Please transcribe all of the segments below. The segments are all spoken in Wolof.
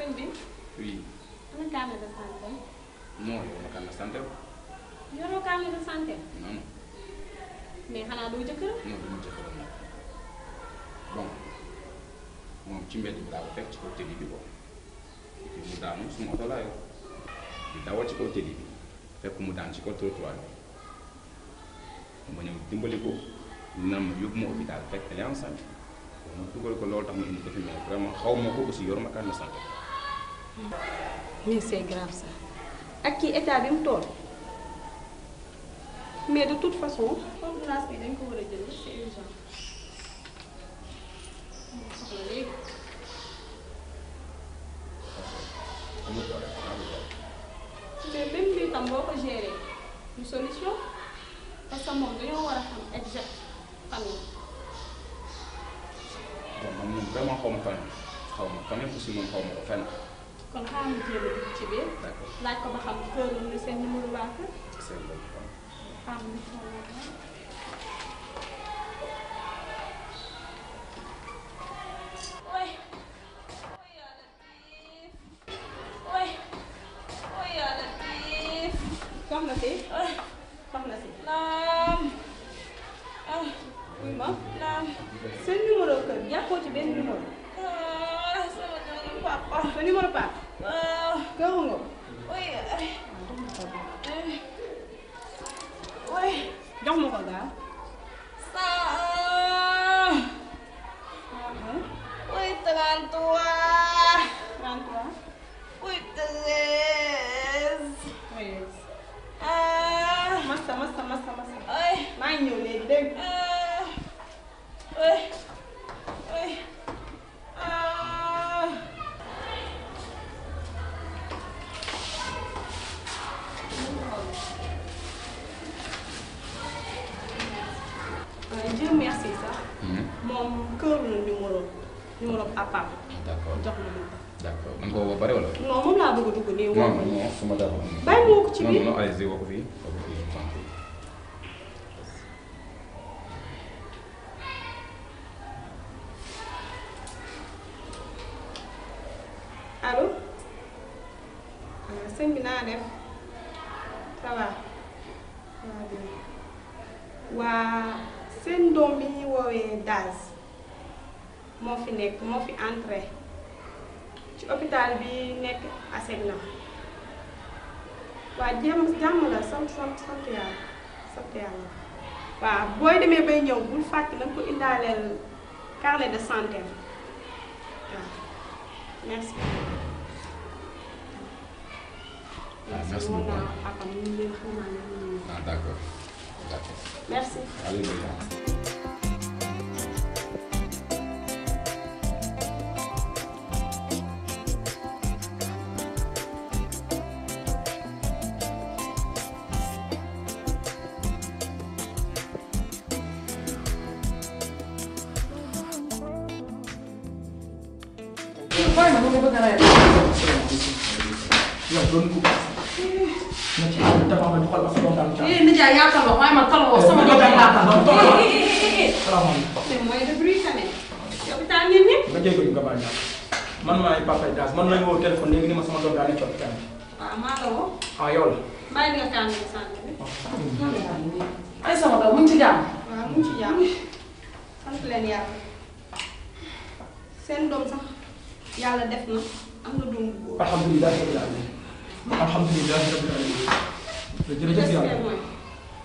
sëñ bi. oui. ana carnet de santé. non yow ma carnet de santé. yoroo carnet de santé. non non. mais xanaa doo jëkkëram. non du ma jëkkëram nag bon moom ci mbedd bi daa ko fekk ci kaw tëli bi quoi et puis mu daanu suma oto laa yor di dawal ci kaw tëli bi fekk mu daan ci kaw trottoir bi ma ñëw dimbali ko nan ma yóbbu ma hôpital fekk elle est enceinte ma dugal ko loolu tax ma indi ko fi mais vraiment xaw ma ko aussi yor ma carnet de santé. mais c'est grave ça ak kii état bi mu toll mais de toute façon ordonnance bi dañ ko war a jël c'est urgent soxla léegi. mais même bii tam boo ko géré du solution parce que moom dañoo war a xam exact fan la. bon man moom vraiment xaw ma fan xaw ma fan aussi moom xaw ma ko fenn. kon xaaral ma jéem a dugg ci biir. d'accord laaj ko ba xam kër la seen numéro waa kër. c'est bon. xaaral ma xool. soxna si. soxna si. naam. oui ma. naam. seen numéro kër jàppoo ci benn numéro. sama numéro papa. sa numéro papa. waaw. këru nga. oui. oui. jox ma ko gaaw. 101. oui 33. 33. oui 13. 13. masa. maa ngi ñëw léegi dégg nga. Dieu merci sax. moom kër la numéro appam. d'accord jox na ma ko. d'accord man ko woo pare wala. non moom laa bëgg a dugg nii. non non su ma dara. bàyyi ma ko ci biir non non allez-y woo ko fii. allo. sëñ bi naa def. ça va. waa seen doom bi ñuy woowee Daz moo fi nekk moo fi entré ci hôpital bi nekk Asegna waa jàmm la sant yàlla waaw booy demee bay ñëw bul fàtte na ko indaaleel carnet de santé waaw merci. merci beaucoup d'accord. Merci. Alléluia. nijaay yaa taloo waaye man taloo sama doom laa taloo. c'est moins de bruit quand même. hôpital ngeen ne. nga jégalu nga baal man maay Papa Dias man lañu woo téléphone léegi ni ma sama doom daa nekk ci hôpital bi. waaw maa la woo. ah yow la. bàyyi nga carnet de santé bi. ay sama doom mu ngi ci jàmm. waaw mu ngi ci jàmm. sant leen yàlla. seen doom sax yàlla def na am na doom bu góor. alhamdulilah rabbil alamin. alhamdulilah rabbil alamin. jërëjëf yàlla. mooy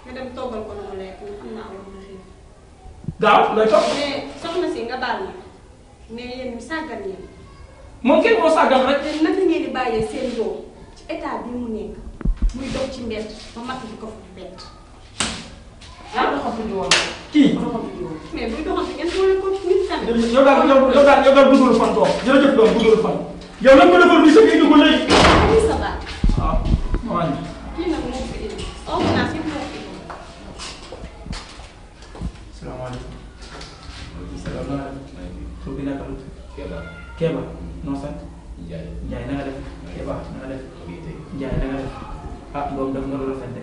nga dem toggal ko lu mu lekk nga xam naa war na xiif. daaw lay toog. mais soxna si nga baal ma mais yéen ñu sàggan yéen. moom kenn moo sàggal rek. te naka ngeen di bàyyee seen doom ci état bi mu nekk muy dox ci mbedd ba mat di ko fa bett. ah doxatu ji woon. kii. doxatu ji woon. mais buy doxante ngeen boole ko nit tamit. yow daal bëggul fan toog jërëjëf doom bëggul fan. yow lan nga defal bi sa kii ko léegi. muy sa baat. waaw ma wàññi. kii nag moo fi indi ordonnance yëpp moo fi indi. salaamaaleykum. tur bi naka la. Kéba. noo sant. Ndiaye na nga def. Kéba na nga def. Ndiaye na nga def. ah doom def nga lu rafet de.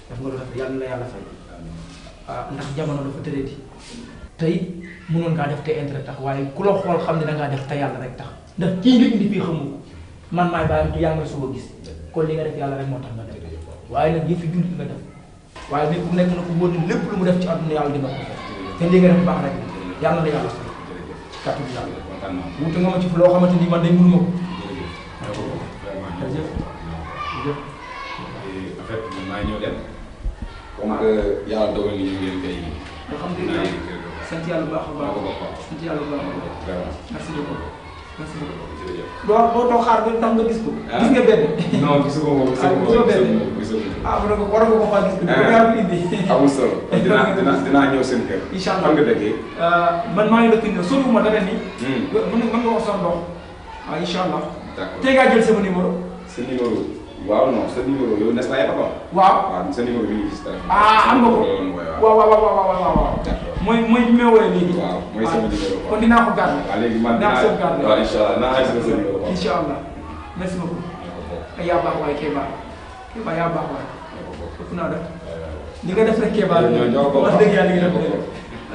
def nga lu rafet yàlla na la yàlla fay. ah ndax jamono dafa tëreeti. tey mënoon ngaa def te intérêt tax waaye ku la xool xam ne da ngaa def te yàlla rek tax ndax kii nga indi fii xamu ko man maay bàyyam te yaa ngi soo gis kon li nga def yàlla rek moo tax nga def waaye nag yëfi jullit nga def waaye nit ku nekk na ko wóor lépp lu mu def ci àdduna yàlla dina ko te li nga def baax rek yàlla na yàlla sax ci kàttu bi yàlla wuute nga ma ci loo xamante ni man day mënuma ko jërëjëf jërëjëf en fait maa ñëw dem comme que yàlla dogal ni ñu ngeen koy alhamdulilah sant yàlla bu baax a baax sant yàlla bu baax a baax merci beaucoup merci beaucoup doo toog xaar ba tax nga gis ko gis nga benn non gisu ko moom gisoo benn war nga ko xool gis ko yaa ko indi amul solo dinaa ñëw seen kër incha allah xam nga dëggee man maa ngi dëkk nii soriwuma dara nii mën nga wax son dox waaw incha allah d'accord tey ngaa jël sama numéro sa numéro waaw non sa numéro yow n'est-ce pas yàlla waaw sa numéro bi ñu gis téléphone am nga ko waaw mooy bi may woowee léegi waaw mooy sama numéro kon dinaa ko garder waaw léegi man dinaa ko garder waaw incha allah naa xayma sa numéro incha allah merci beaucoup yaa baax waaye Kéba yaa baax waaye ëpp naa def li nga def rek Kéba ñoo ko wax dëgg yàlla li nga def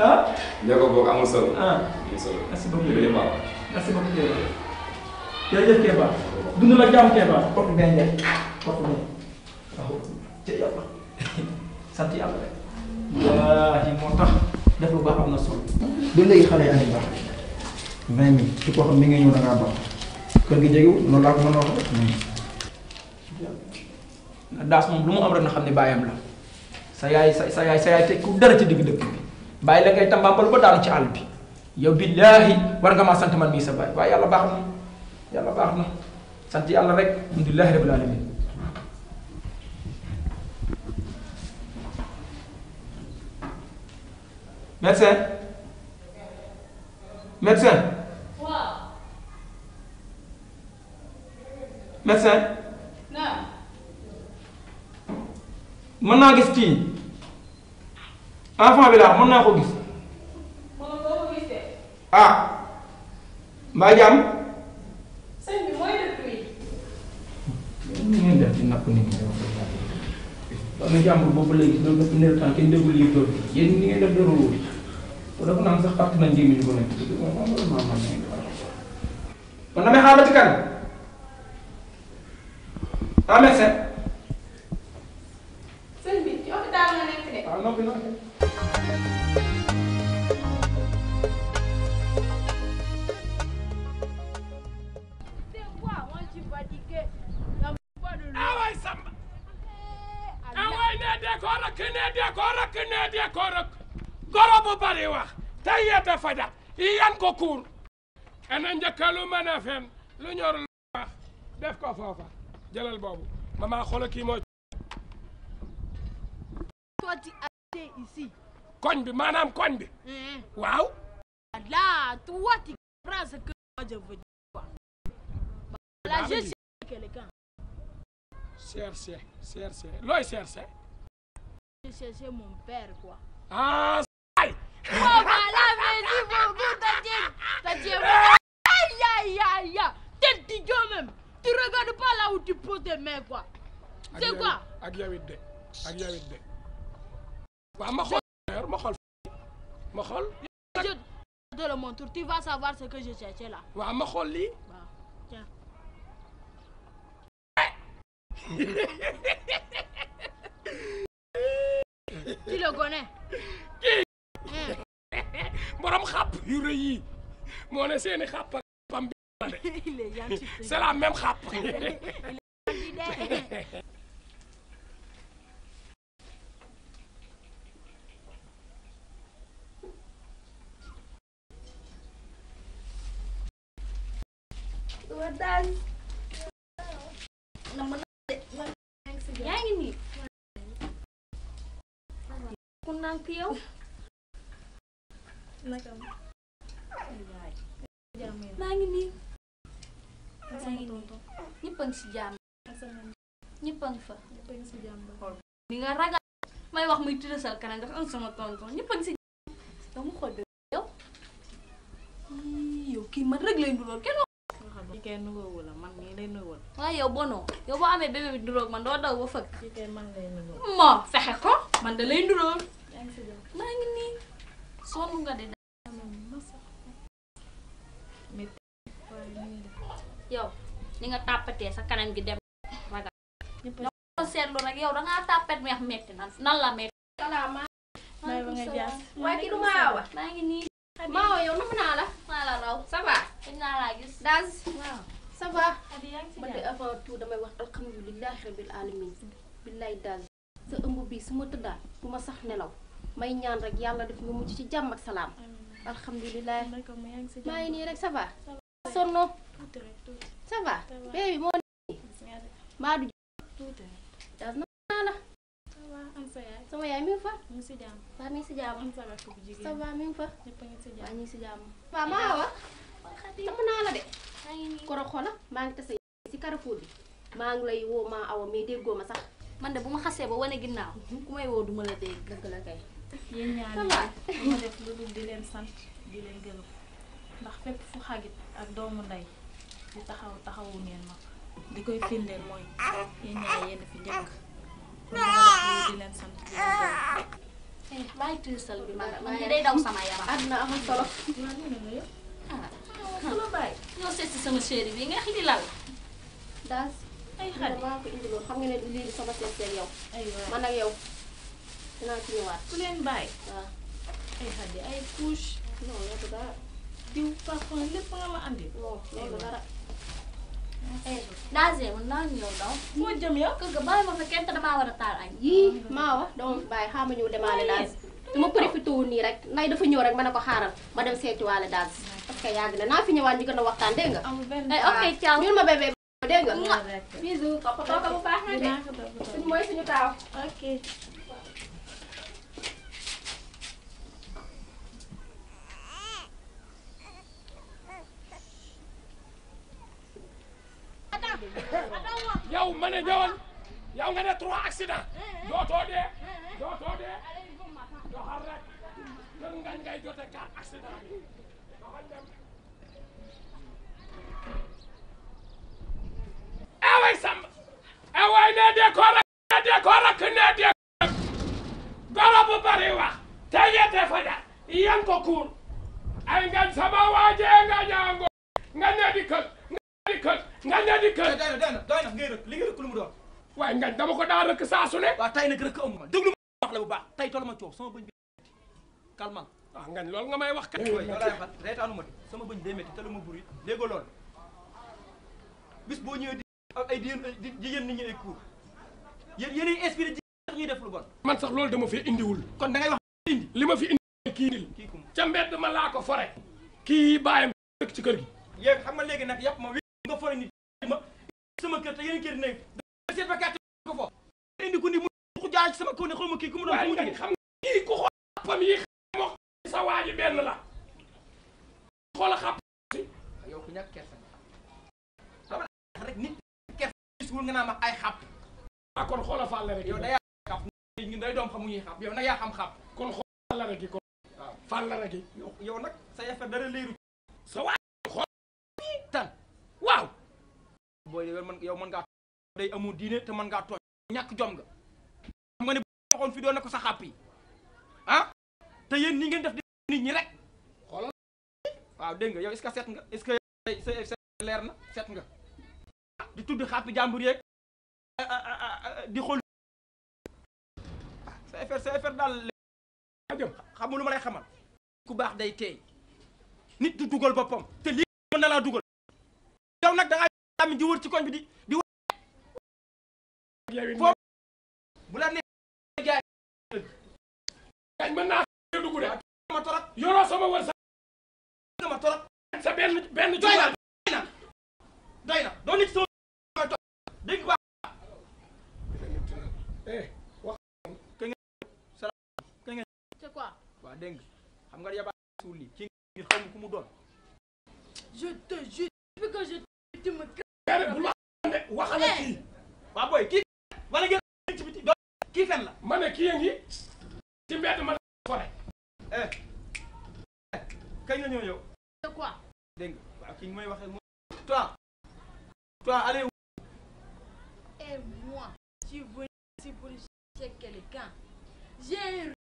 ah ñoo ko bokk amul solo amul solo merci beaucoup jërëjëf Ba merci beaucoup Kéba jërëjëf Kéba dund la jàmm Kéba kooku benn njëkk kooku benn waaw ca yàlla sant yàlla rek wallaahi moo tax def lu baax am na solo ba léegi xale yaa ngi baax 20 000 ci koo xam mi nga ñëw da ngaa baax kër gi jegewul noonu laa ko mën a wax daas moom lu mu am rek na xam ne bàyyam la sa yaay teg ku dara ci digg dëkk bi bàyyi la ngay tambaambal ba daanu ci àll bi yow billaahi war nga maa sant man mii sa baay waaye yàlla baax na sant yàlla rek alhamdulillahi rabbil alamin médecin mën naa gis kii enfant bi laa mën naa ko gis mbaa jàmm sëñ bi mooy dëkk bi. ni ngeen def di napp nit ñi wax na jàmbur boobu léegi loolu dafa ne temps kenn déggul lii tool bi yéen ni ngeen def dara wóor ko dafa naan sax fàtt na njéemi ñu ko nekk kon damay xaar ba ci kanam médecin sëñ bi ci hôpital nga nekk de. waaw noppi na ne ko rek goro bu bari wax tey yedda fajar yan ko kuur ana njëkkalu mën a fen lu ñor lu wax def ko foofa jëlal boobu mama xoolal kii moo toi tu as ici koñ bi maanaam koñ bi waaw là toi tu comprends ce que moi je veux dire quoi là je sais quelqu'un chercher looy chercher je cherchais mon père quoi ah ay voilà merci beaucoup t'as aïe tête d'idiot même tu regardes pas là où tu poses tes mains quoi c'est quoi ak yow it de waaw ma xool je te le montre tu vas savoir ce que je cherchais là waaw ma xool lii waaw tiens tu le connais borom xàpp yu rëy yi moo ne seeni xàpp ak pam bi il est gentil c'est la même xàpp yaa ngi nii ku nànk yow maa ngi nii ñëpp a ngi si jàmm ñëpp a ngi fa ni nga ragal may wax muy tërësal kanam dafa am sama tonton ñëpp a ngi si jàmm dama xool bi yow kii man rek lay ndulool kenn kay nuyoo la man mii lay nuyoo. waaye yow bonoo yow boo amee bébé bi nduloog man doo daw ba fëgg. kii kay man lay nuyoo. moo fexe ko man da lay ndulool maa ngi nii sonn nga de yow ni nga tàppatee sa kanam gi dem ragal ñoo seetlu rek yow dangaa tàppet meex metti nan la metti waaye kii du Maawa maa ngi nii Maawa yow namm naa la maa la raw ça va dañ naa laa gis Daz waaw ça va Xadi yaa ngi si man de jàmm avant tout damay wax alhamdulilahi rabbil alamin billaay Daz sa ëmb bi su ma tëddaat du ma sax nelaw may ñaan rek yàlla def nga mucc ci jàmm ak salaam alhamdulilah maa ngi nii rek ça va sonno ça va bébé moo maa du Daz na naa la sama yaay mi ngi fa waa mi ngi si jàmm ça va mi ngi fa waa ñu ngi si jàmm waaw Maawa namm naa la de maa ngi nii koro xola maa ngi tase si Carrefour bi maa ngi lay woo maa awa mais déggoo ma sax man de bu ma xasee ba wane ginnaaw ku may woo duma la dégg dëgg la kay yéen ñaar ça va ñi ma def lu dul di leen sant di leen gërëm ndax fépp fu xagit ak doomu ndey di taxawu ngeen ma di koy firndeel mooy yéen ñaar yéen fi njëkk kon dama def lu di leen sant di leen gërëm bàyyi tirsal bi man day daw sama yaram àdduna amul solo solo bàyyi ñoo seet si sama chéri bi nga xidi lal Daz ay lii Xadi maa ko indiloon xam nga ne lii di sama seet seeg yow ay waay man ak yow dinaa ci ñëwaat ku leen bàyyi waaw ay Xadi ay couche non loolu dara diw parfum lépp nga ma andi non loolu dara daase man naa ñëw daw foo jëm yow kër ga bàyyi ma fa kenn te damaa war a taal añ yii Maawa dama bàyyi xaama ñëw demaale Daz dama profité wu nii rek nay dafa ñëw rek ma ne ko xaaral ma dem seeti waale Daz parce que yàgg na naa fi ñëwaat ñu gën a waxtaan dégg nga amul benn ay ok ciao ñun ma bébé dégg nga rek bisous toppatoo ko bu baax na de dinaa ko toppatoo suñu mooy suñu taaw ok yow ma ne ñëwal yow nga ne 3 accident dootoo dee doxal rek kër ngañ ngay jote 4 accident bi doxal dem way Samba way ne dee ko rak goro bu bari wax te yete faja yan ko kuur ay ngañ sama waaje nga ñaango nga ne di kër doy na ngay rëkk li nga rëkk lu mu doon waaye ngañ dama ko daa rëkk saa su ne waaw tey nag rëkk amu ma déglu ma wax la bu baax tey tollu ma coow sama bëñ bi calmant waaw ngañ loolu nga may wax kat yow laay waxal reetaanu ma de sama bëñ day métti te lu ma buri déggoo loolu bis boo ñëwee di ay jigéen nit ñi ay cours yéenay inspiré jigéen tax ñuy def lu bon man sax loolu dama fi indiwul kon da ngay wax indi li ma fi indi kii nil kii kum ca mbedd ma laa ko fore kii bàyyam dëkk ci kër gi yéen xam nga léegi nag yàpp ma wi nga fore nit ma sama kër te yeneen kër ne da seet ba kàtt ko foofu indi ko ni mu ko jaay sama kaw ne xaw ma kii ku mu doon waaye mu ngañ jógee xam nga kii ku xool xàppam yi moo sa waa ji benn la xoola xàpp yow ku ñàkk kersa dama rek nit kersa gisul nga naa ma ay xàpp ah kon xoola fàlle rek yow da yaa xàpp ñun day doom xamuñuy xàpp yow nag yaa xam xàpp kon xoola fàlle rek kon waaw fàlle rek yow nag sa affaire dara leeru sa waa xool tan waaw booy yow mën ngaa day amoo diine te mën ngaa tooñ ñàkk jom nga xam nga ne waxoon fi doon na ko sa xàpp yi ah te yéen ni ngeen def di nit ñi rek xoolal waaw dégg nga yow est-ce que seet nga est-ce que sa leer na seet nga di tudd xàppi jàmbur yeeg di xool sa affaire daal jëm xam nga lu ma lay xamal ku baax day teey nit du dugal boppam te lii mën na laa dugal yow nag da ngaa am di wër ci koñ bi di yow it foofu bu la nee jaay ngañ mën naa dugg de ma torop yoroo sama wër sa ma torop sa benn doy na doo nit sama koy topp dégg nga wax c'est quoi waaw dégg nga xam nga yabaa suul lii ci ngir xaw ma ku mu doon je te jure depuis que je tu me bul wax ne waxala kii waaw booy kii wala ngeen ci biti doo kii fen la ma ne kii a ngi ci mbedd ma la fore kañ nga ñëw yow c'est quoi dégg nga waaw kii may waxee mooy toi allez et moi je suis venu ici pour chercher quelqu'un j'ai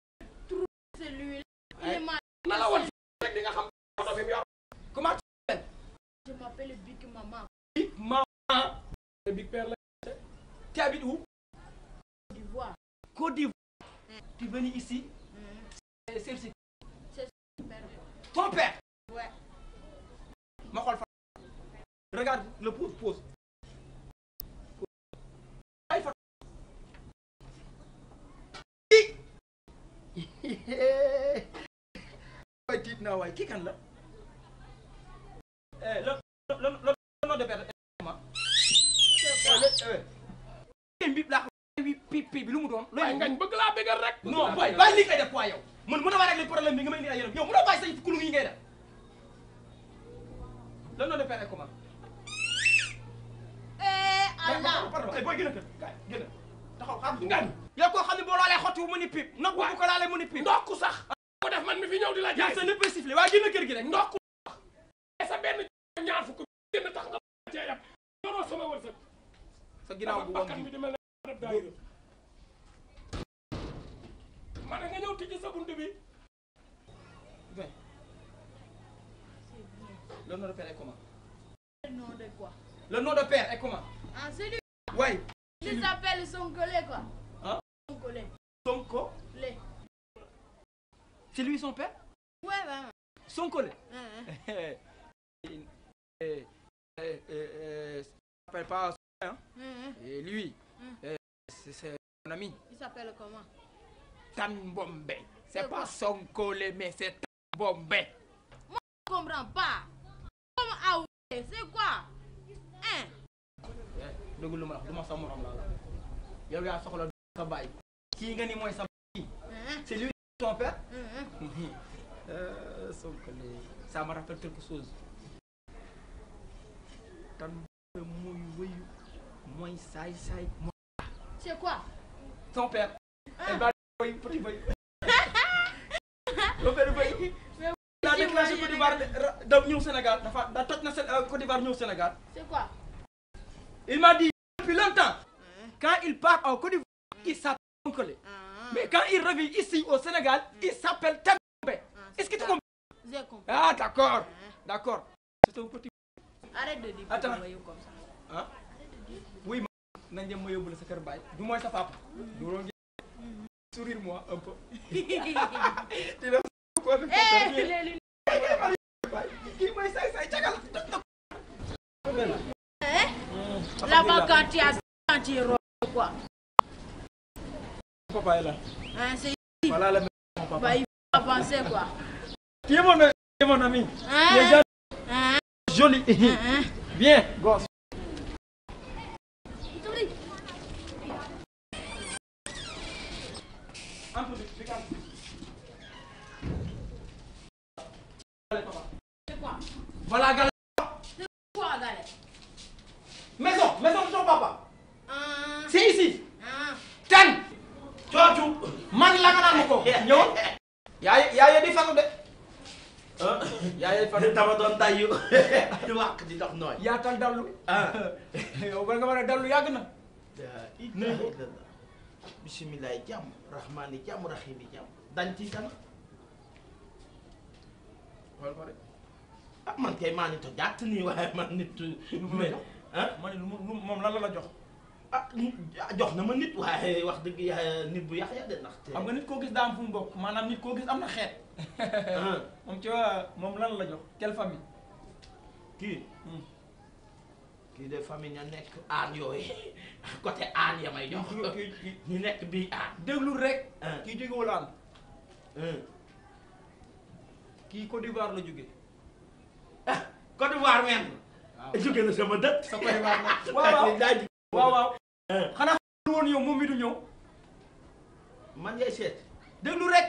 trouvé celui-là il m'a na la woon rek di nga xam oto bi mu yor comment je m'appelle Big Maman Big Père la. Tu habites où? Côte d'Ivoire. Côte d'Ivoire. Tu es venu ici? C'est ton père? Ouais. Ma xool fa. Regarde le pose. Ay fa. Waay tiit naa waay kii kan la? Le nom de père comment? Pip bi lu mu doon. waaye ngañ bëgg laa bëggal rek. non boy bàyyi li ngay def quoi yow. man mën na maa régler problème bi nga may indi ay yéen yow mënoo bàyyi say kulung yi ngay def. Le nom de père est comment? Allah. Pardon boy gën a kër gaay gën a taxaw xam ngañ. yow koo xam ne boo laalee xotti wu mu ni pip nag bu ko laalee mu ni pip ndokku sax. ko def man mi fi ñëw di la jaay. sa nëpp sifflé waa gën a kër gi rek ndokku sa benn ñaar fukk gën tax nga cee yab. yoroo sama wërsëg. sa ginnaaw bu bakkan bi di mel ne daayira. ma ne nga ñëw tijji sa buntu bi. Le nom de père est comment? Le nom de quoi? Le nom de père est comment? Ah, c'est lui. Ouais. Il s'appelle Sonkolé, quoi. Hein? Sonkolé. Sonko? Lé. C'est lui son père? Ouais, ouais. Sonko lé. Ça s'appelle pas hein? Et lui, c'est mon ami. Il s'appelle comment? Tan Bombe. C'est pas Sonko lé, mais c'est Tan Bombe. Moi, je comprends pas. Comment Aoué? C'est quoi? Hein? dëgg lu ma wax du ma sa morom laa la yow yaa soxla sa baay kii nga ni mooy sa baay c'est lui ton père Sonko lé ça me rappelle quelque chose tan muy wëyu mooy saay C'est quoi? ton père elle va voyu petit voyu ton père voyu daa déclenché Côte d'Ivoire da ñëw Sénégal da toj na Côte d'Ivoire ñëw Sénégal. C'est quoi? Il m'a dit depuis longtemps, quand il part en Côte d'Ivoire, il s'appelle Sonko lé. Mais quand il revient ici au Sénégal, il s'appelle Tan Bombe. Est-ce que tu comprends? J'ai compris. Ah d'accord, d'accord. C'est un petit... Arrête de dire Attends. comme ça. Hein? Oui, nañ dem ma yóbbu la sa kër baay. Du mooy sa papa. Du loolu ngeen sourire moi un peu. Tu le quoi de kii mooy say cagal. Là-bas, quand tu es quoi? Papa est là. Hein, c'est Voilà le mon papa. bah, il faut avancer, quoi. Qui est mon ami? Hein? Il est joli. Bien, gosse. C'est quoi? Voilà, galère. C'est quoi, galère? Maison de ton papa. C'est ici. Ah. Tan. Coocu. Man la nga naan ma ko. Ñëwal. yaa di fanu de. yaa di fanu. dama doon dayu di wàq di dox nooy. Yaatal dallu. Yow ba nga war a dallu yàgg na. bisimilah jàmm rahmaani jàmm rahimi jàmm dañ ci kan. xool ko de. ah man kay maa nit a jàtt nii waaye man nit. mais ah ma ne moom lan la jox. ah jox na ma nit waaye wax dëgg nit bu yàq ya de ndaxte. xam nga nit koo gis daa am fu mu bokk maanaam nit koo gis am na xeet. moom ci moom lan la jox quelle famille. kii de famille ña nekk aan yooyu côté aan ya may jox. ñu nekk bii aan. déglu rek. kii jógewul aan. kii Côte d'Ivoire la jóge. ah Côte d'Ivoire men. waaw jóge na sama dëkk. sa Côte d'Ivoire nag. waaw. xanaa xam woon yow moom mi du ñëw. man ngay seet. déglu rek.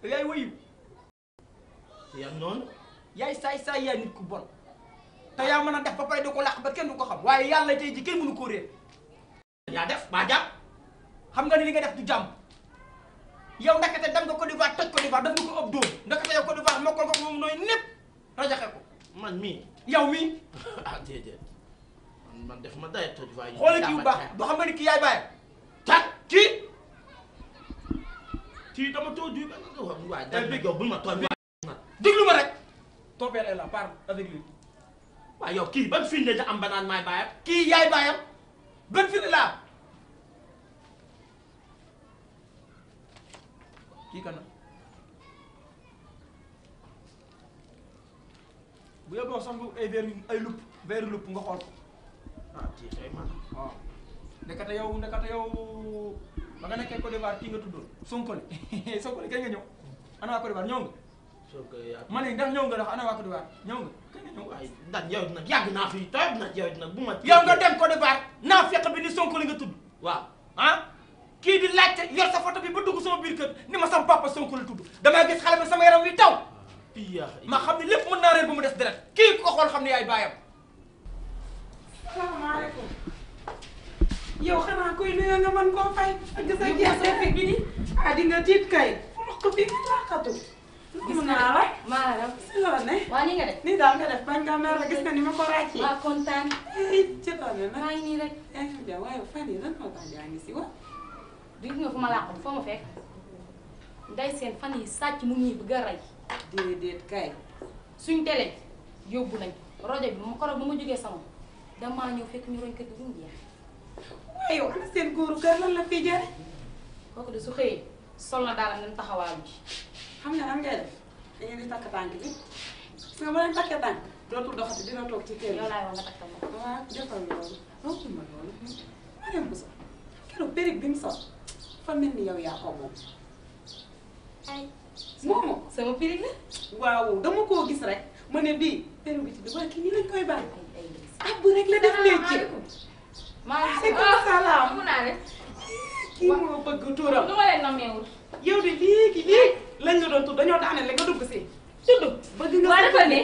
yaay wayu. yan noonu. yaay saay yaay nit ku bon. te yaa mën a def ba pare di ko làq ba kenn du ko xam. waaye yàlla tey ji kenn mënu koo réer. yaa def ba jàpp. xam nga ni li nga def du jàmm. yow ndekete dem nga Côte d'Ivoire toj Côte d'Ivoire def nga ko ëpp dóom. ndekete yow Côte d'Ivoire mokkal nga ko moom nooy népp rajaxe ko. man mii. yow mii. ah déedéet man def ma day toj waaye. xoolal kii bu baax du xam nga ni kii yaay bàyyi. tat kii dama too ju waaye yow bul ma tooñ. déglu ma rek. ton père est là parle avec lui. waaw yow kii ban firnde da am ba naan maay baayam kii yaay baayam ban firnde la am kii kan bu yeboo sax nga ay verre lupp nga xool ko ah kii kay man waaw ndekete yow ba nga nekkee Côte d'Ivoire kii nga tuddoon Sonkole Sonkole kañ nga ñëw ana waa Côte d'Ivoire ñëw nga soo ko yaa ma ne ndax ñëw nga ndax ana waa Côte d'Ivoire ñëw nga kañ nga ñëw waaye ndax yow nag yàgg naa fi toog nag yow nag bu ma yow nga dem Côte d'Ivoire naa fekk bi ni Sonkole nga tudd waaw ah kii di laajte yor sa photo bi ba dugg sama biir kër ni ma sama papa Sonkole tudd damaa gis xale bi sama yaram wi taw ma xam ne lépp mën naa réer ba mu des deret kii ku ko xool xam ne yaay baayam salaamaaleykum yow xanaa koy nuyoo nga mën koo fay ak sa jeex bi ni ah di nga tiit kay wax ko fi nga laaxatu gis naa la maanaam si la ne waa ni nga def nii daal nga def bañ nga mer gis nga ni ma ko ràccee waa kontaan ci tane nag maa ngi nii rek yaa ngi ja waaye fan yi lan moo tax yaa ngi si wa bi nga fu ma làqatu foo ma fekk nday seen fan yi sàcc mu ñuy bëgg a rey déedéet kay suñ télé yóbbu nañ rajo bi ma koroog ba ma jógee sama damaa ñëw fekk ñu roñ kër gi bu mu jeex waaye yow ana seen góoru kër lan la fi jare kooku de su xëyee sol na daal nañ taxawaalu ji xam nga nan ngay def da ngeen di takk tànk bi gis nga ba leen takkee tànk dootul doxati dina toog ci kër yow laay wax nga takkal ma waaw defal loolu rokkul ma loolu ma dem bu sax keroog périg bi mu sol fa mel ni yow yaa ko moom ay moomoo sama pirig la waaw dama koo gis rek ma ne bii périg bi ci bi waaye kii nii lañ koy bàyyi ay ab bu rek la def métier maaleykum salaam mun naa def kii moo bëgg tuuram lu ma leen nammeewul yow de léegi lañ la doon tudd dañoo daaneel la nga dugg si tudd bëgg nga waa defal ne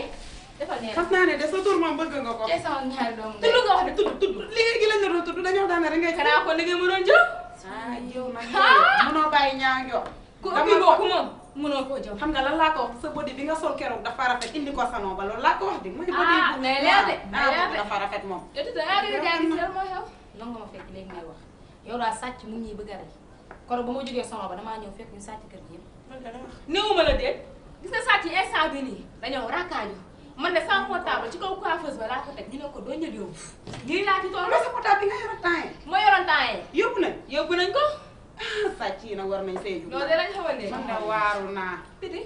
defal ne xam naa ne de sa tur moom bëgg nga ko tey sama ñaari doomu tudd nga wax de tudd léegi lañ la doon tudd dañoo daaneel rek ngay xanaa ko liggéey mënoon jël ah yow nag mënoo bàyyi ñaa ngi wax ku ëppi bokku moom mënoo koo jël xam nga lan laa ko wax sa body bi nga sol keroog dafa rafet indi ko salon ba loolu laa ko wax de mooy body bu mais leer de leer de dafa rafet moom yow tuuti yaa ngi yaa ngi lan moo xew lan nga ma fekk léegi ngay wax yow daal sàcc mu ñuy bëgg a rey koro ba ma jógee salon ba damaa ñëw fekk ñu sàcc kër gi yëpp néewuma la déet gis nga sàcc yi instant bi nii dañoo rakkaaju man de sama portable ci kaw coiffeuse ba laa ko teg ñu ne ko doo ñëw yóbbu nii laa ci toll sa portable bi nga yoroon temps yi ma yoroon temps yi yóbbu nañ yóbbu nañ ko sàcc yi nag war nañ see jug loolu de lañ xamal ne man de waaru naa titi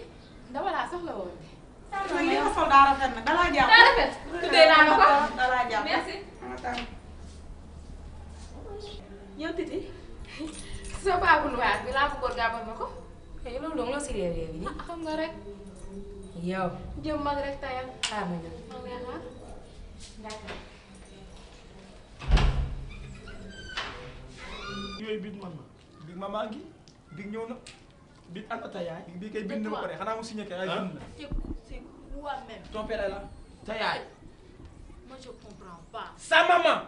dama laa soxla woon nag li nga sol daa rafet nag dalaa jàpp daa rafet tuddee naa ma ko dalaa jàpp merci yow titi sa baabu noir bi laa bëggoon gàbbal ma ko mais loolu dong la si réew yi nii xam nga rek yow jëm mag rek tayal xaar ma ñëw ma lay xaar d'accord yooyu bit man ma big mama ngi big ñëw na bit ana ta yaay bi kay bind na ma ko de xanaa mu signé kay ay bind na c'est toi-même ton père est là ta yaay moi je comprends pas sa maman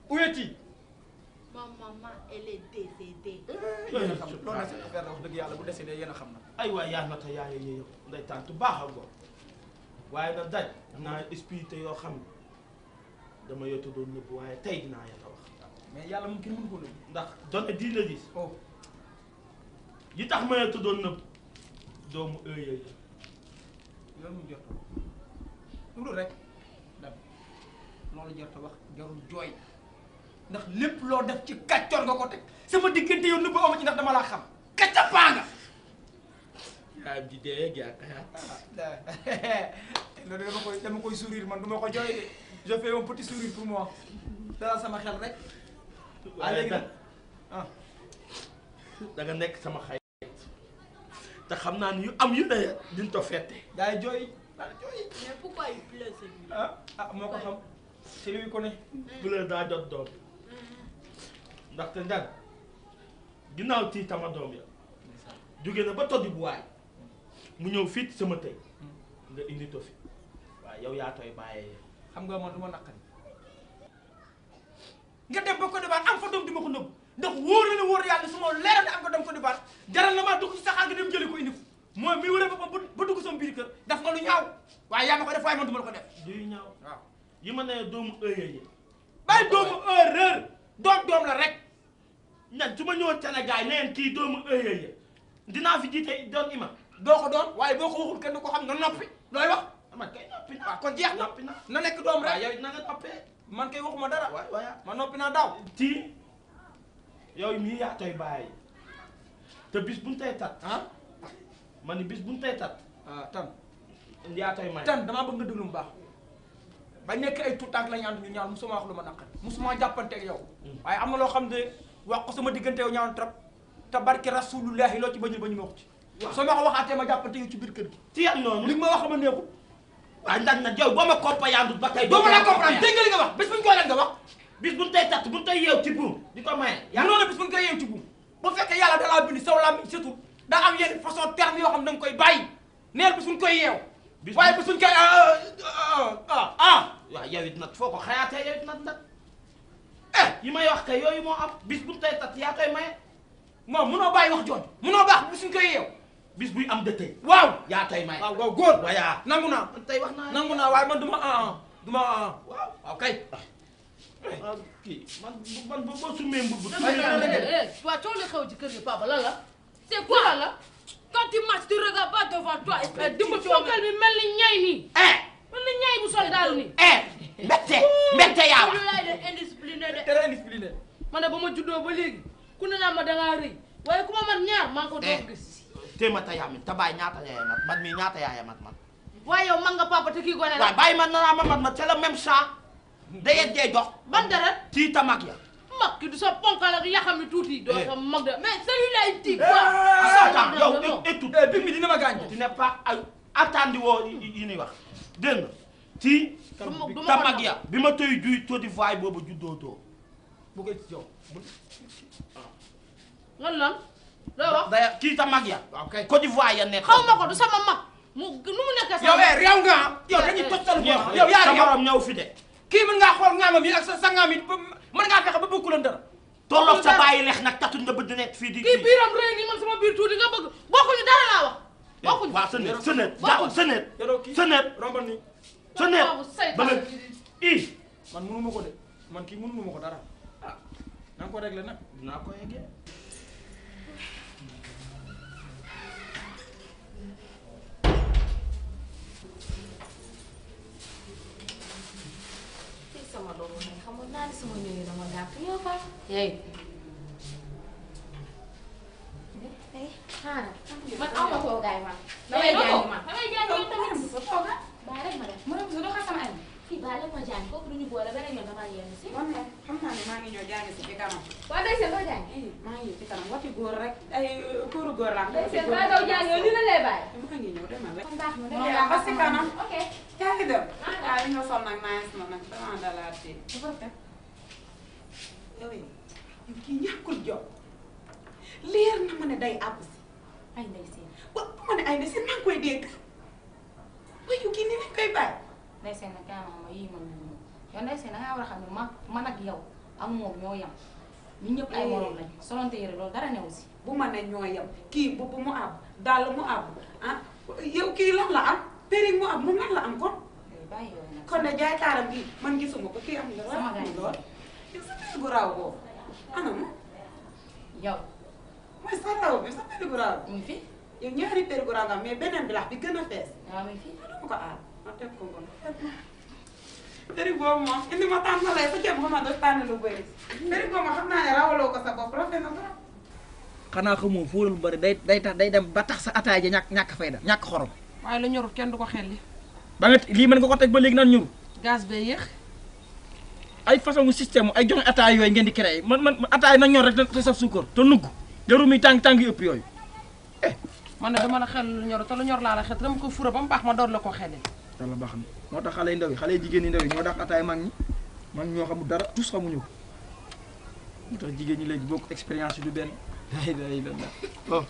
où est-il ma maman elle est décédée yéen a xam loolu nag seen affaire la wax dëgg yàlla bu décédé yéen a xam na ay waay yaa na ta yaay yow nday tàntu baax a góor waaye nag daj naa expliqué yoo xam ne dama yottu doon nëbb waaye tey dinaa yàlla wax mais yàlla moom kenn mënu ko nëbb ndax donne di la gis oh yi tax ma yottu doon nëbb doomu ëyëy loolu mu jot lu rek dam loolu jot wax jarul jooy ndax lépp loo def ci kàccoor nga ko teg sama diggante yow nëbb ama ci ndax dama laa xam kàcca paa nga yaayam di dee gaa kayaat loolu dama koy sourire man du ma ko jooy de je fais un petit sourire pour moi dalal sama xel rek waaye nag ah da nga nekk sama xay te xam naa ni yu am yu ne diñ ko fette daay jooy daay jooy mais pourquoi il pleut celui-là moo ko xam c'est lui ko ne bu la daa jot doom ndaxte ndag ginnaaw tii tama doom ya jóge na ba toddi bu waay mu ñëw fii sama tey nga indi to fi waaye yow yaa koy bàyyee xam nga man du ma naqari nga dem ba Côte d'Ivoire am fa doom di ma ko nëbb ndax wóor na ne wóor yàlla su ma leeral ne am nga doom Côte d'Ivoire jaral na maa dugg ci saxaar nga dem jëli ko indi ko mooy mi wëree boppam ba dugg sama biir kër daf nga lu ñaaw waaye yaa ma ko def waaye man du ma la ko def duy ñaaw waaw yi ma nee doomu ëyëy yi bàyyi doomu erreur doom la rek nag su ma ñëwoon Sénégal neen kii doomu ëyëy yi dinaa fi jiite doon imam doo ko doon waaye boo ko waxul kenn du ko xam nga noppi looy wax man kay noppi naa. waaw kon jeex na noppi naa. na nekk doom waaw rek yow it na nga noppee. man kay waxuma dara waay ma noppi naa daaw tii yow mii yaa toy bàyyi te bis buñ tey tat ah ma ni bis buñ tey tat tan yaa toy may tan damaa bëgg nga déglu mu baax ba nekk ay tout tànk la ñu ànd ñu ñaan musuma wax lu ma naqari musuma jàppante ak yow waaye am na loo xam ne wax ko sama diggante yow ñaan trop te barki rasulullahi loo ci bañul bañu ma wax ci soo ma ko waxaatee ma jàppante yow ci biir kër gi ci yan noonu li nga ma wax ma neexul waaye ndax nag yow boo ma comprendre ba tey doo ma la comprendre dégg nga li nga wax bés buñ ko leen nga wax bis buñ tey tat buñ tey yeew ci buum di ko maye mënoo ne bis buñ koy yeew ci buum bu fekkee yàlla dalaa bind saw laa surtout daa am yenn façon terme yoo xam ne da nga koy bàyyi neel bis buñ koy yeew waaye bis buñ koy waaw yow it nag foo ko xayaatee yow it nag yi may wax kay yooyu moo am bis buñ tey tat yaa koy maye moom munoo bàyyi wax jooju munoo baax bis buñ koy yeew bis buy am dëtëy waaw yaa koy maye waaw waaw góor waayaa nangu naa tey wax naa nangu naa waaye man duma duma waaw waaw kay kii man boo sumee mbubb Toi, tu le xew ci kër gi papa lan la c'est quoi là quand tu marches tu regardes pas devant toi et dimba fonkal mi mel ni ñay nii mel ni ñay bu sol daal nii mbette yaa lu lay de indiscipliné de très indiscipliné man ne ba ma juddoo ba léegi ku ne naa ma dangaa rëy waaye ku ma mat ñaar maa ngi ko doon gis téemata yaa mi te bàyyi ñaata yaaya mat man mii ñaata yaaya mat man waaye yow mag nga papa te kii gone la waaye bàyyi man nanaa ma mat c'est le même champ dayet jee jox ban dara tii tamak ya mag ki du sa ponkal ak yaxam ni tuuti doo sa mag de mais celui-là il dit quoi attends yow écoute bi mi dina ma gaañ tu n'es pas attendre woo yi ñuy wax dégg nga tii tamak ya bi ma tëy juy Côte d'Ivoire boobu juddoo too bu koy yow lan lan loo wax daya kii tamak ya ok Côte d'Ivoire ya nekk xaw ma ko du sama mag mu nu mu nekk yow réew nga yow dañuy tostal yow yaa sa réew morom ñëw fi de kii mën ngaa xool ngaamam yi ak sa ngaam yi mën ngaa fexe ba bokku leen dara tolloog sa bàyyi lex nag tatuñ nga bëgg nekk fii di kii biiram rëy ni man sama biir tuuti nga bëgg bokkuñu dara laa wax bokkuñu waaw sëneet rombal ni ba nga man mënu ma ko de man kii mënu ma ko dara na nga ko réglé nag dinaa ko yeggee sama doomu nag xamoon naa ne sama ñëwee dama gàtt yow fa yey xaaral man aw ma toogaay man damay jaay man tamit sa tooga bàyyi rek ma def mu dem sa doxal sama ay fii bàyyi rek ma jaay kooku duñu boole ba rek ñoom dama yenn si man moom xam naa ne maa ngi ñëw jàng si ci kanam waa day seen doo jaay maa ngi ñëw ci kanam wati góor rek ay kuuru góor laa day seen ba daw jaay yow ni la lay bàyyi maa ngi ñëw demal rek kon baax na non yaa ba si kanam ok yaa ngi dem waaw li nga sol nag nice na nag dama dalaat tee dafa fekk yow kii ñàkkul jom leer na ma ne day àbb si ay ndey seen bu ma ne ay ndey seen maa ngi koy dégg waaye yu kii nii lañ koy bàyyi ndey seen nag kaa ma yii man moom yow ndey seen da ngaa war a xam ne man ak yow ak moom ñoo yam ñun ñëpp ay morom lañ solonte yére loolu dara newu si bu ma ne ñoo yem kii bu mu àbb dàll mu àbb ah yow kii lan la am périg mu àbb moom lan la am kon bàyyi yow nag kon ne jaay taaram kii man gisuma ko kii am nga sama gars lool yow sa périg gu raw boobu ana ma yow mooy sa raw bi sa périg gu raw mu ngi fi yow ñaari périg gu raw nga am mais beneen bi lax bi gën a fees waaw mu ngi fi dama ko aar ma teg ko ngoon périg boobu moom indi ma tànn lay sa ceeb ma doon tànn lu bëri périg boobu xam naa ne rawaloo ko sa bopp rafet na trop xanaa xamoo fóoral lu bari day tax day dem ba tax sa ataay ja ñàkk fayda ñàkk xorom waaye la ñorut kenn du ko xelli ba nga lii mën nga ko teg ba léegi naan ñuru gaz bee yéex ay façon système ay joxe ataay yooyu ngeen di créé man ataay na ñor rek te saf suukar te nugg jarul muy tàng yu ëpp yooyu man ne dama la xel lu ñor te lu ñor laa la xel te dama ko fura ba mu baax ma door la ko xelli yàlla baax na moo tax xale yu ndaw yi xale yu jigéen ñi ndaw yi ñoo dàq ataay mag ñi ñoo xamul dara tous xamuñu ko moo tax jigéen ñi léegi bokk expérience yi du benn oh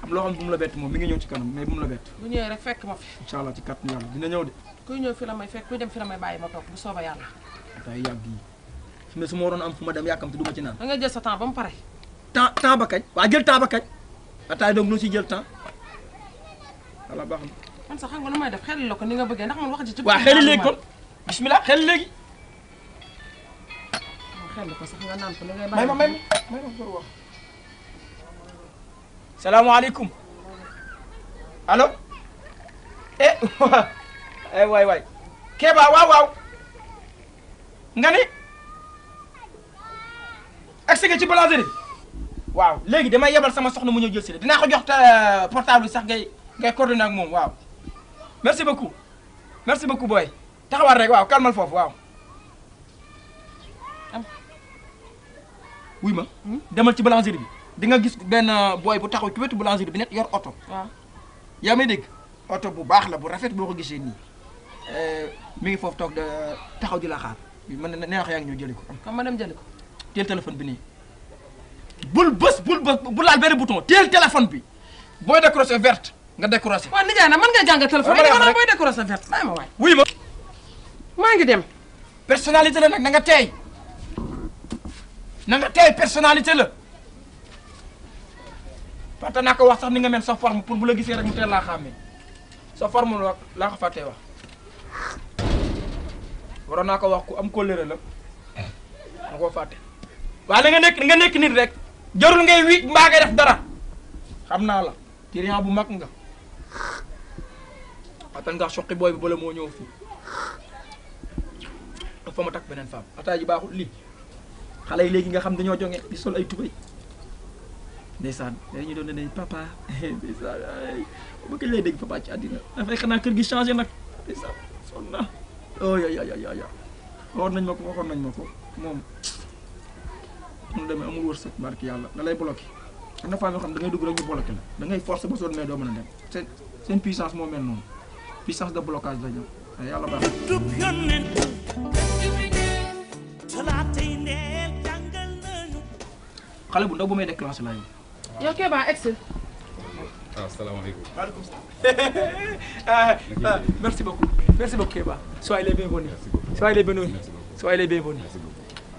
am loo xam bu mu la bett moom mi ngi ñëw ci kanam mais bu mu la bett bu ñëwee rek fekk ma fi incha allah ci kàttanu yàlla dina ñëw de kuy ñëw fi la may fekk kuy dem fi la may bàyyi ma toog bu sooba yàlla ataay yàgg yi fi mu ne su ma waroon am fu ma dem yàkkamte du ma ci naan da ngay jël sa temps ba mu pare temps ba kañ waa jël temps ba kañ ataay donc lu ci jël temps walla baax na man sax xam nga nu may def xel la ko ni nga bëggee ndax man wax ji ci waaw xel léegi kon bismillah xel léegi xel ko sax nga naan ko li ngay may ma pour wax salaamaaleykum allo waay Kéba waaw nga ni agsi nga ci boulangerie waaw léegi damay yebal sama soxna mu ñëw jël si dinaa ko jox portable sax ngay coordonné ak moom waaw merci beaucoup booy taxawal rek waaw kalmal foofu waaw wuy ma demal ci boulangerie bi di nga gis benn booy bu taxaw ci wetu boulangerie bi net yor oto waaw yaa may dégg oto bu baax la bu rafet boo ko gisee nii mi ngi foofu toog taxaw di la xaar man nee wax yaa ngi ñëw jëli ko comme ma dem jëli ko teel téléphone bi nii bul laal benn bouton teel téléphone bi booy décroché verte nga décroché waaw nijaay na mën nga jàng téléphone rek nga booy décroché verte bàyyi ma waay wuy ma maa ngi dem personnalité la nag na nga teey personnalité la fàtte naa ko wax sax ni nga mel sa forme pour bu la gisee rek mu teel laa xàmmee sa forme laa ko fàttee wax waroon naa ko wax ku am kóllëre la ma koo fàtte waaye nga nekk nit rek jarul ngay wi mbaa ngay def dara xam naa la client bu mag nga attan nga soqi booy bi bala moo ñëw fii dafa ma takk beneen femme ataay ji baaxul lii xale yi léegi nga xam dañoo jonge di sol ay tubéy ndeysaan ñu doon ne papa ndeysaan ba kañ lay dégg papa ci àddina dafay xanaa kër gi changé nag ndeysaan sonn na waxoon nañ ma ko moom mu demee amul wërsëg barki yàlla da lay bloqué am na femme yoo xam da ngay dugg rek ñu bloqué la da ngay forcer ba sonn mais doo mën a dem seen puissance moo mel noonu puissance de blocage la ñëw yàlla baax xale bu ndaw bu may déclenché laa yow Kéba excel waaw salaamaaleykum. maaleykum salaam. merci beaucoup Kéba. soyez les bienvenus. soyez les bienvenus.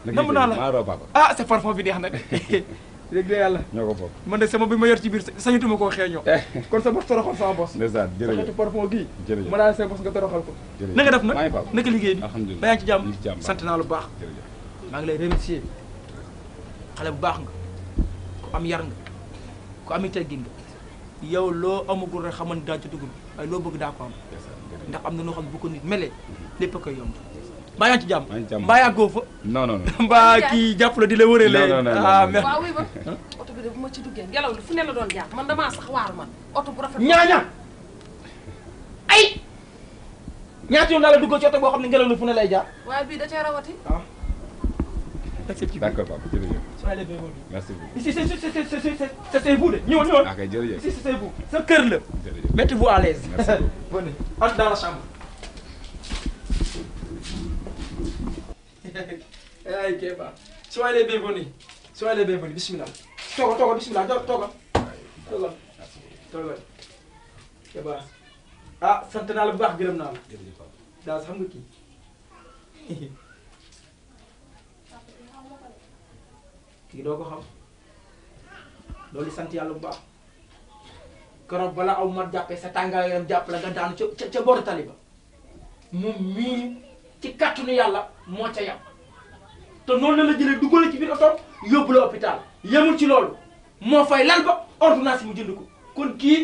nam naa la sa parfum bi neex na dégg nga yàlla. ñoo ko bokk man de sama bi ma yor ci biir sañatuma koo xeeñoo. kon sa bos toroxal sama bos. ndeysaan jërëjëf sa parfum gii. jërëjëf ma daal sa bos nga toroxal ko. jërëjëf na nga def nag maa ngi faaw naka liggéey bi. alhamdulilah ba yaa ngi ci jàmm sant naa lu baax. jërëjëf maa ngi lay remercier xale bu baax nga ku am yar nga ku am teggin nga yow loo amagul rek xaman daa ci dugub waaye loo bëgg daa ko am ndax am na noo xam ne bu ko nit melee lépp a koy yomb mbaa yaa ngi ci jàmm mbaa yàggoo fa non mbaa kii jàpp la di la wëralee merci waaw oui ba oto bi de bu ma ci duggee ngelaw li fu ne la doon jàpp man damaa sax waaru man oto bu rafet ñaaña ay ñaata yoon daal la duggoo ci oto boo xam ne ngelaw li fu ne lay jaar waaye bii da cee rawati d'accord papa jërëjëf soyez les bienvenus merci beaucoup ici c'est vous de ñëwal ok jërëjëf ici c'est vous sa kër la mettez-vous à l'aise merci beaucoup venez entre dans la chambre ay Kéba soyez les bienvenus bismillah toogal bismillah toogal Kéba sant naa la bu baax gërëm naa la daal xam nga kii doo ko xam loolu sant yàlla bu baax keroog bala aw mat jàppee sa tàngaayam jàpp la nga daanu ca booru tali ba moom mii ci kàttanu yàlla moo ca yam te noonu la jëlee duggale ci biir oto yóbbu la hôpital yemul ci loolu moo fay lan ba ordonnance mu jënd ko kon kii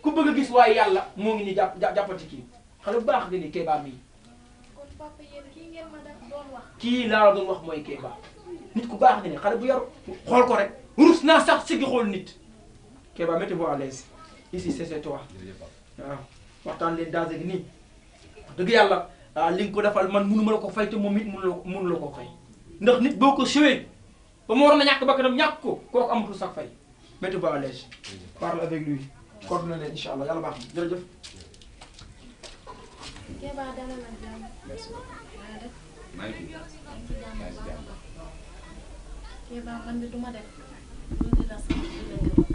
ku bëgg a gis waaye yàlla moo ngi nii jàppati kii xale bu baax nga ni Kéba mii kii laa la doon wax mooy Kéba nit ku baax nga ni xale bu yaru xool ko rek rus naa sax siggi xool nit Kéba mettez-vous à l'aise ici c'est toi waaw waxtaan leen daase gi nii wax dëgg yàlla li nga ko defal man mënu ma la ko fay te moom it mënu la ko fay ndax nit boo ko sewee ba mu waroon a ñàkk bakkanam ñàkk ko kooku amatul sax fay mettez-vous à l'aise parle avec lui coordonné leen incha allah yàlla baax na jërëjëf. Kéba dalal ak jàmm. merci maa ngi fi Kéba man de duma def lu di la sant di la gërëm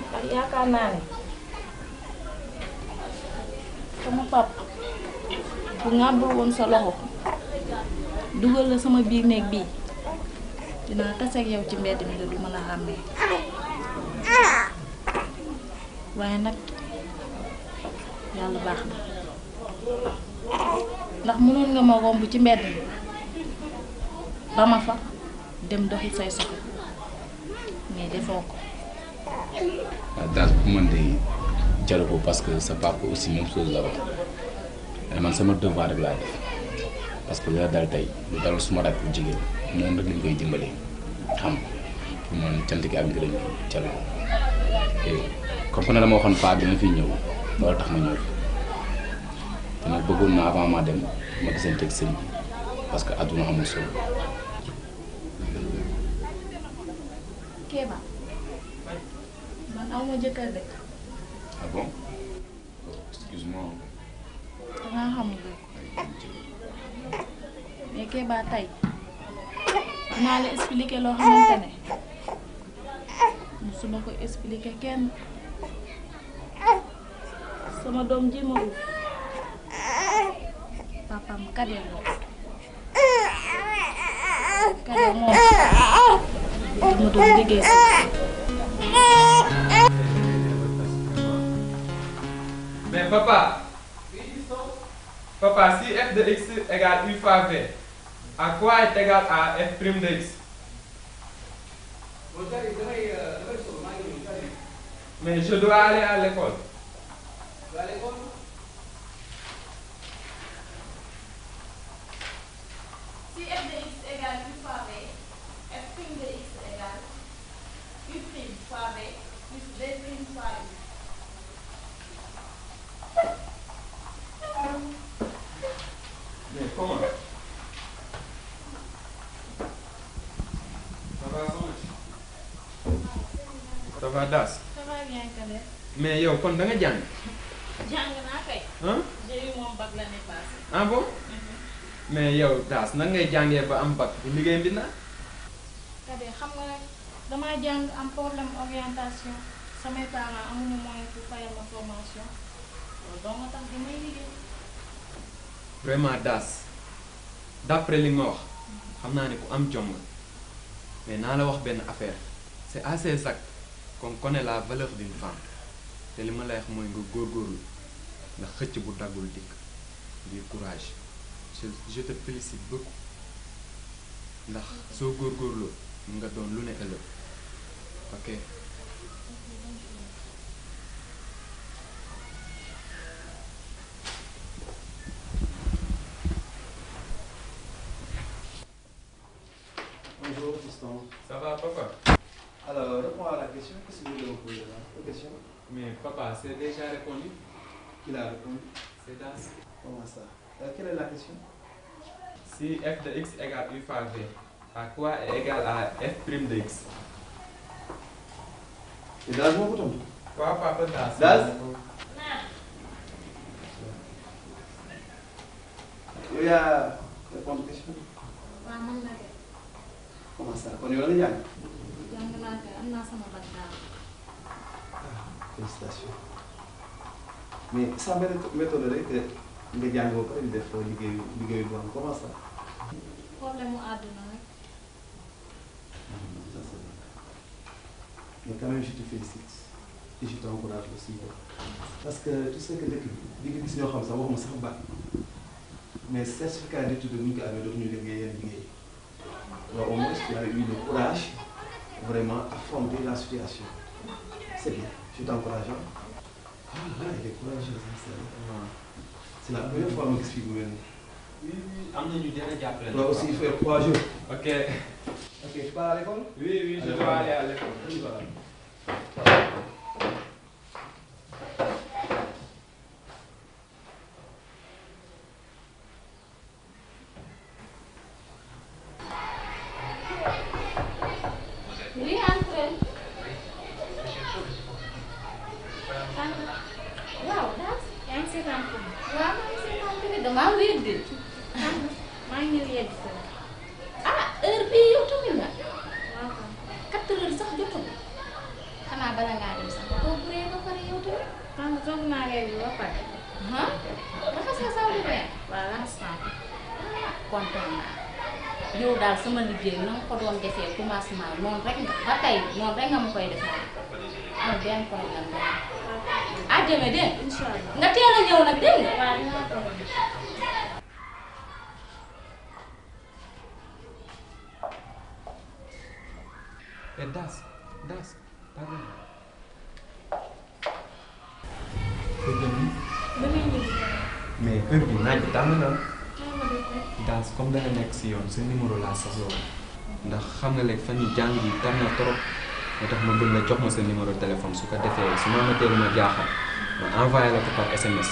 ndax yaakaar naa ne sama papa bu ngàbbul woon sa loxo dugal la sama biir néeg bii dinaa tase ak yow ci mbedd mi la du mën a xàmmee waaye nag yàlla baax na ndax mënoon nga ma romb ci mbedd mi ba ma fa dem doxi say soxla mais defoo ko. daal bu man de jaru ko parce que sa papa aussi même chose la wax mais man sama devoir rek laa def parce que li la dal tey lu dal suma rakk bu jigéen noonu rek lañ koy dimbalee xam nga man cant gi ak ngërëm jaru ko comme que ne dama waxoon paa bi ma fi ñëw loolu tax ma ñëw fi te nag bëggoon na avant ma dem ma gisanteeg sëñ bi parce que àdduna amul solo. Kéba man aw ma jëkkër de. Ah bon? Excuse-moi. dangaa xamul mais Kéba tey dinaa la expliquer loo xamante ne musuma ko expliquer kenn sama doom ji ma uuf papam Kade la Kade moom dama doon liggéey si. Mais papa, si f de x égale u fois v, à quoi est égal à f' de x? Mais je dois aller à l'école. Si f de x égale u fois v, f' de x égale u' fois v plus v' fois u. Mais comment? Ça va Sonac? Ça va Das? Ça va bien Kade. Mais yow kon da nga jàng? jàng naa kay. Hein? J'ai eu mon bac l'année passée. Ah bon? Mais yow Das nan ngay jàngee ba am bac di liggéey mbi na? Kade xam nga rek damaa jàng am problème orientation samay parents amuñu moyen pour fayal ma formation loolu doo nga tax damay liggéey. Vraiment Das d'après li nga wax xam naa ne ku am jom nga mais naa la wax benn affaire c'est à ces actes qu'on connaît la valeur d'une femme te li ma lay wax mooy nga góorgóorlu nga xëcc bu daggul dikk du courage je te félicite beaucoup ndax soo góorgóorloo nga doon lu ne ëllëg ok. Bonjour, Fiston. Ça va papa? Alors, réponds à la question. Qu'est-ce que vous voulez me poser là? La question? Mais papa, c'est déjà répondu. Qui l'a répondu? C'est Das. Comment ça? Quelle est la question? Si f de x égale u fois v, à quoi est égal à f' de x? Et Das moo ko tontu. Waaw papa Das. Das? yow yaa répondre question. waaw man la de. Comment ça? kon yow la nga jàng. jàng naa kay am naa sama bac daal. Félicitations. mais sa méthode rek nga jàng ba pare di def liggéeyu bu am comment ça? problème mu àdduna rek. Ça c'est vrai. Mais quand même je te félicite et je t'encourage aussi parce que tu sais que dëkk bi di nga gis ñoo xam sax waxuma sax bac mais certificat d'étude bu ñu ko amee dootuñu liggéey yenn liggéey alors au moins tu as eu le courage vraiment affronter la situation c'est bien je t'encourage. Ah là il est courageux c'est la première fois ma gis fii bu mel nii. Oui, am na ñu dina jàppale. Toi aussi il faut être courageux. Ok. Ok, tu pars à l'école? Oui, je dois aller à l'école. Oui, entre. Waaw Das. yaa ngi seetaan ko. waaw maa ngi seetaan télé damaa wér de. maa ngi ñëw yegg sa. ah heure bii yow tamit nga. waaw kay. 4 heures sax jotul. xanaa bala ngaa dem sax nga toog bu ree ba pare yow tamit. xam nga toog naa reer bi ba pare. ah raxas nga saw di reer. waaw raxas naa ko. kontaan naa yow daal sama liggéey na nga ko doon defee commencement noonu rek nga ba tey noonu rek nga ma koy defee amul benn problème bi. ah jëme dégg nga. incha allah nga teel a ñëw nag dégg nga. waaw dinaa ko. Das, pardon. mais heure bi naaj bi tàng na daas comme danga nekk si yoon sa numéro laa soxla woon ndax xam nga léegi fan yi jàng yi tar na trop moo tax ma bëgg la jox ma sa numéro téléphone su ko defee su ma amatee lu ma jaaxal ma envoyé la ko par SMS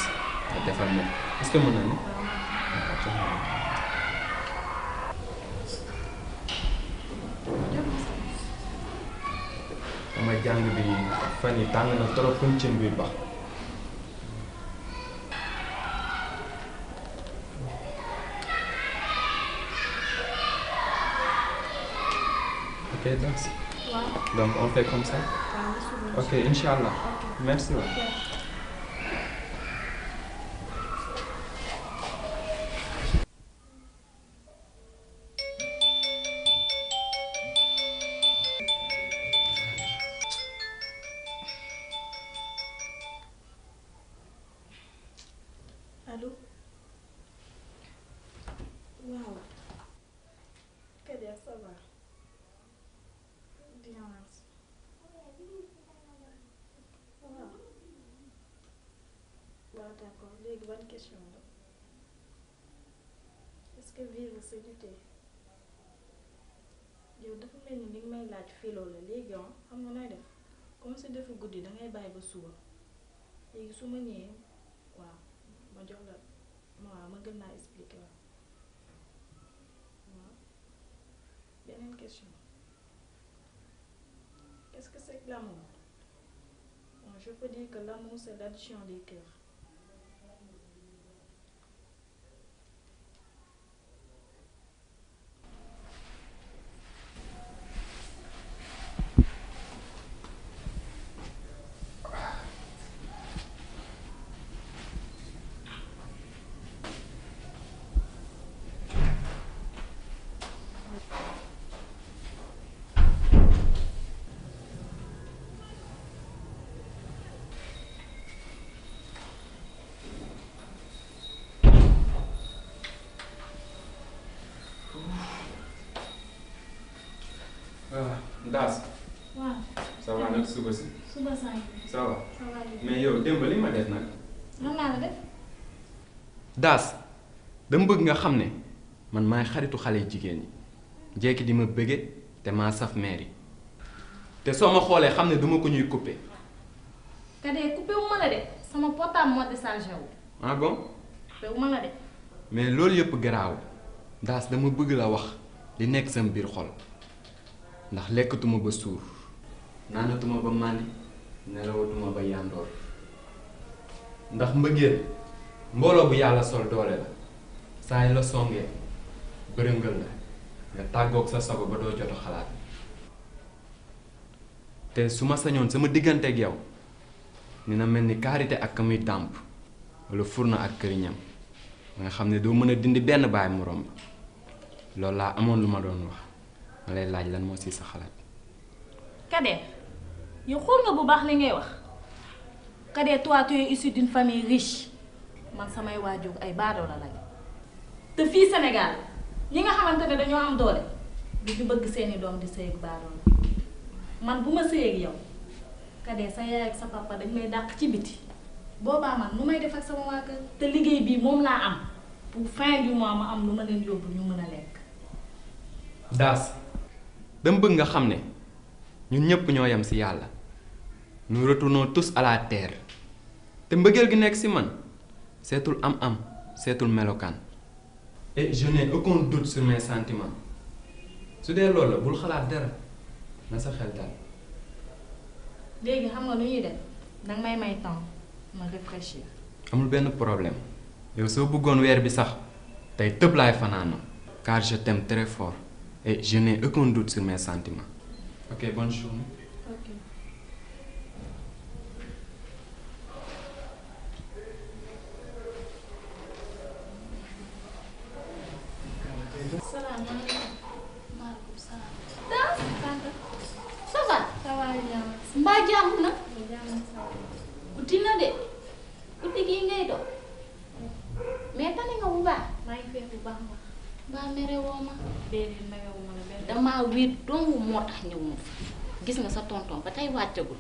nga defal ma est-ce que mën na ni sama jàng bi fan yi tàng na trop comme cin buy bax ok donc on fait comme ça ok Inch'Allah merci waay Allô? Waaw. Kader, ça va? Bien, merci. Waaw. Waaw, d'accord. Léegi ban question la? Est-ce que vivre c'est lutter? Yow dafa mel ni li may laaj filoo la léegi xam nga nooy def comme si dafa guddi dangay bàyyi ba suba léegi su ma ñëwee waaw ma jox la waaw ma gën naa expliquer waaw beneen question qu'est-ce que c'est que l'amour? Bon, je peux dire que l'amour c'est l'addition des cœurs. Daas. waaw. ça va nag suba si. suba saa ça va. ça va mais yow démb li ma def nag. lan laa la def. Daas dama bëgg nga xam ne man maay xaritu xale jigéen ñi jekki di ma bëgge te maa saf meer yi te soo ma xoolee xam ne duma ko ñuy coupé. Kader coupé wu ma la de sama portable moo déchargé wu. ah bon. coupé wu ma la de. mais loolu yëpp garaaw Daas dama bëgg la wax li nekk sama biir xol ndax lekkatuma ba suur naanatuma ba màndi nelawatuma ba yàndoor ndax mbëggeel mbooloo bu yàlla sol doole la saa yi la songee bërëngal la nga tàggoog sa sago ba doo jot a xalaat te su ma sañoon sama diggante ak yow dina mel ni karité ak kamuy dàmp wala furna ak këriñam nga xam ne doo mën a dindi benn baay moroom ba loolu laa amoon lu ma doon wax ma lay laaj lan moo ci sa xalaat. Kader yow xool nga bu baax li ngay wax Kader toi tu es issu d'une famille riche man samay waajur ay baadoola lañ te fii Sénégal ñi nga xamante ne dañoo am doole du ñu bëgg seeni doom di sëy ak baadoola man bu ma sëy ak yow Kader sa yaay ak sa papa dañ may dàq ci biti boobaa man lu may def ak sama waa kër te liggéey bii moom laa am pour fin du mois ma am lu ma leen yóbbu ñu mën a lekk. Daas dama bëgg nga xam ne ñun ñëpp ñoo yem ci yàlla nous retournons tous à la terre te mbëggeel gi nekk ci man seetul am-am seetul melokaan et je n'ai aucun doute sur mes sentiments su dee loolu la bul xalaat dara na sa xel daal. léegi xam nga lu ñuy def danga may temps ma réfléchir. amul benn problème yow soo bëggoon weer bi sax tey tëb laay fanaanoo car je t'aime très fort et je n'ai aucun doute sur mes sentiments. Ok, bonne journée. Ok. salaamaaleykum. maaleykum salaam. Daas. ça va. ça va bien. mbaa jàmm na. jàmm ça va. guddi na de guddi gii ngay doon mais tane nga bu baax. maa ngi feex bu baax ma. mbaa mere woo ma. déedéet merewu ma la benn. damaa wéet dong moo tax ñëw ma fi gis nga sa tonton ba tey wàccagul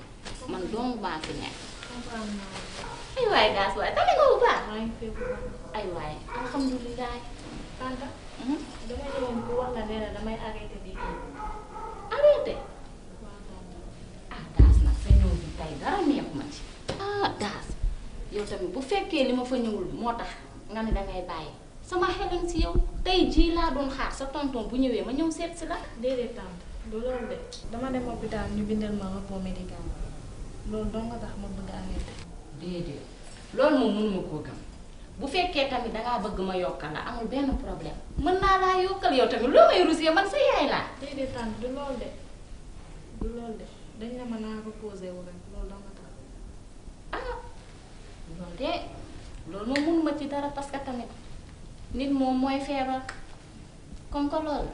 man dong maa fi nekk. comprendre naa. ay waay daas waay tamit nga bu baax. maa ngi fi bu baax. ay waay alhamdulilah. tante. dama ñëwoon pour wax la ne la damay arrêté liggéey. arrêté. waaw tante. ah daas nag sa ñëw bi tey dara neexuma ci. ah daas yow tamit bu fekkee li ma fa ñëwul moo tax nga ne dangay bàyyi sama xelan si yow tey jii laa doon xaar sa tonton bu ñëwee ma ñëw seet si la. déedéet tante du loolu de dama dem hôpital ñu bindal ma repos médical loolu doo nga tax ma bëgg a arrêté. déedéet loolu moom mënuma koo gëm bu fekkee tamit dangaa bëgg ma yokkal la amul benn problème mën naa laa yokkal yow tamit loo may rusee man sa yaay laa. déedéet tante du loolu de du loolu de dañ ne ma naa reposé wu rek loolu doo nga tax. ah loolu de loolu moom mënuma ci dara parce que tamit nit moom mooy feebar comme que loolu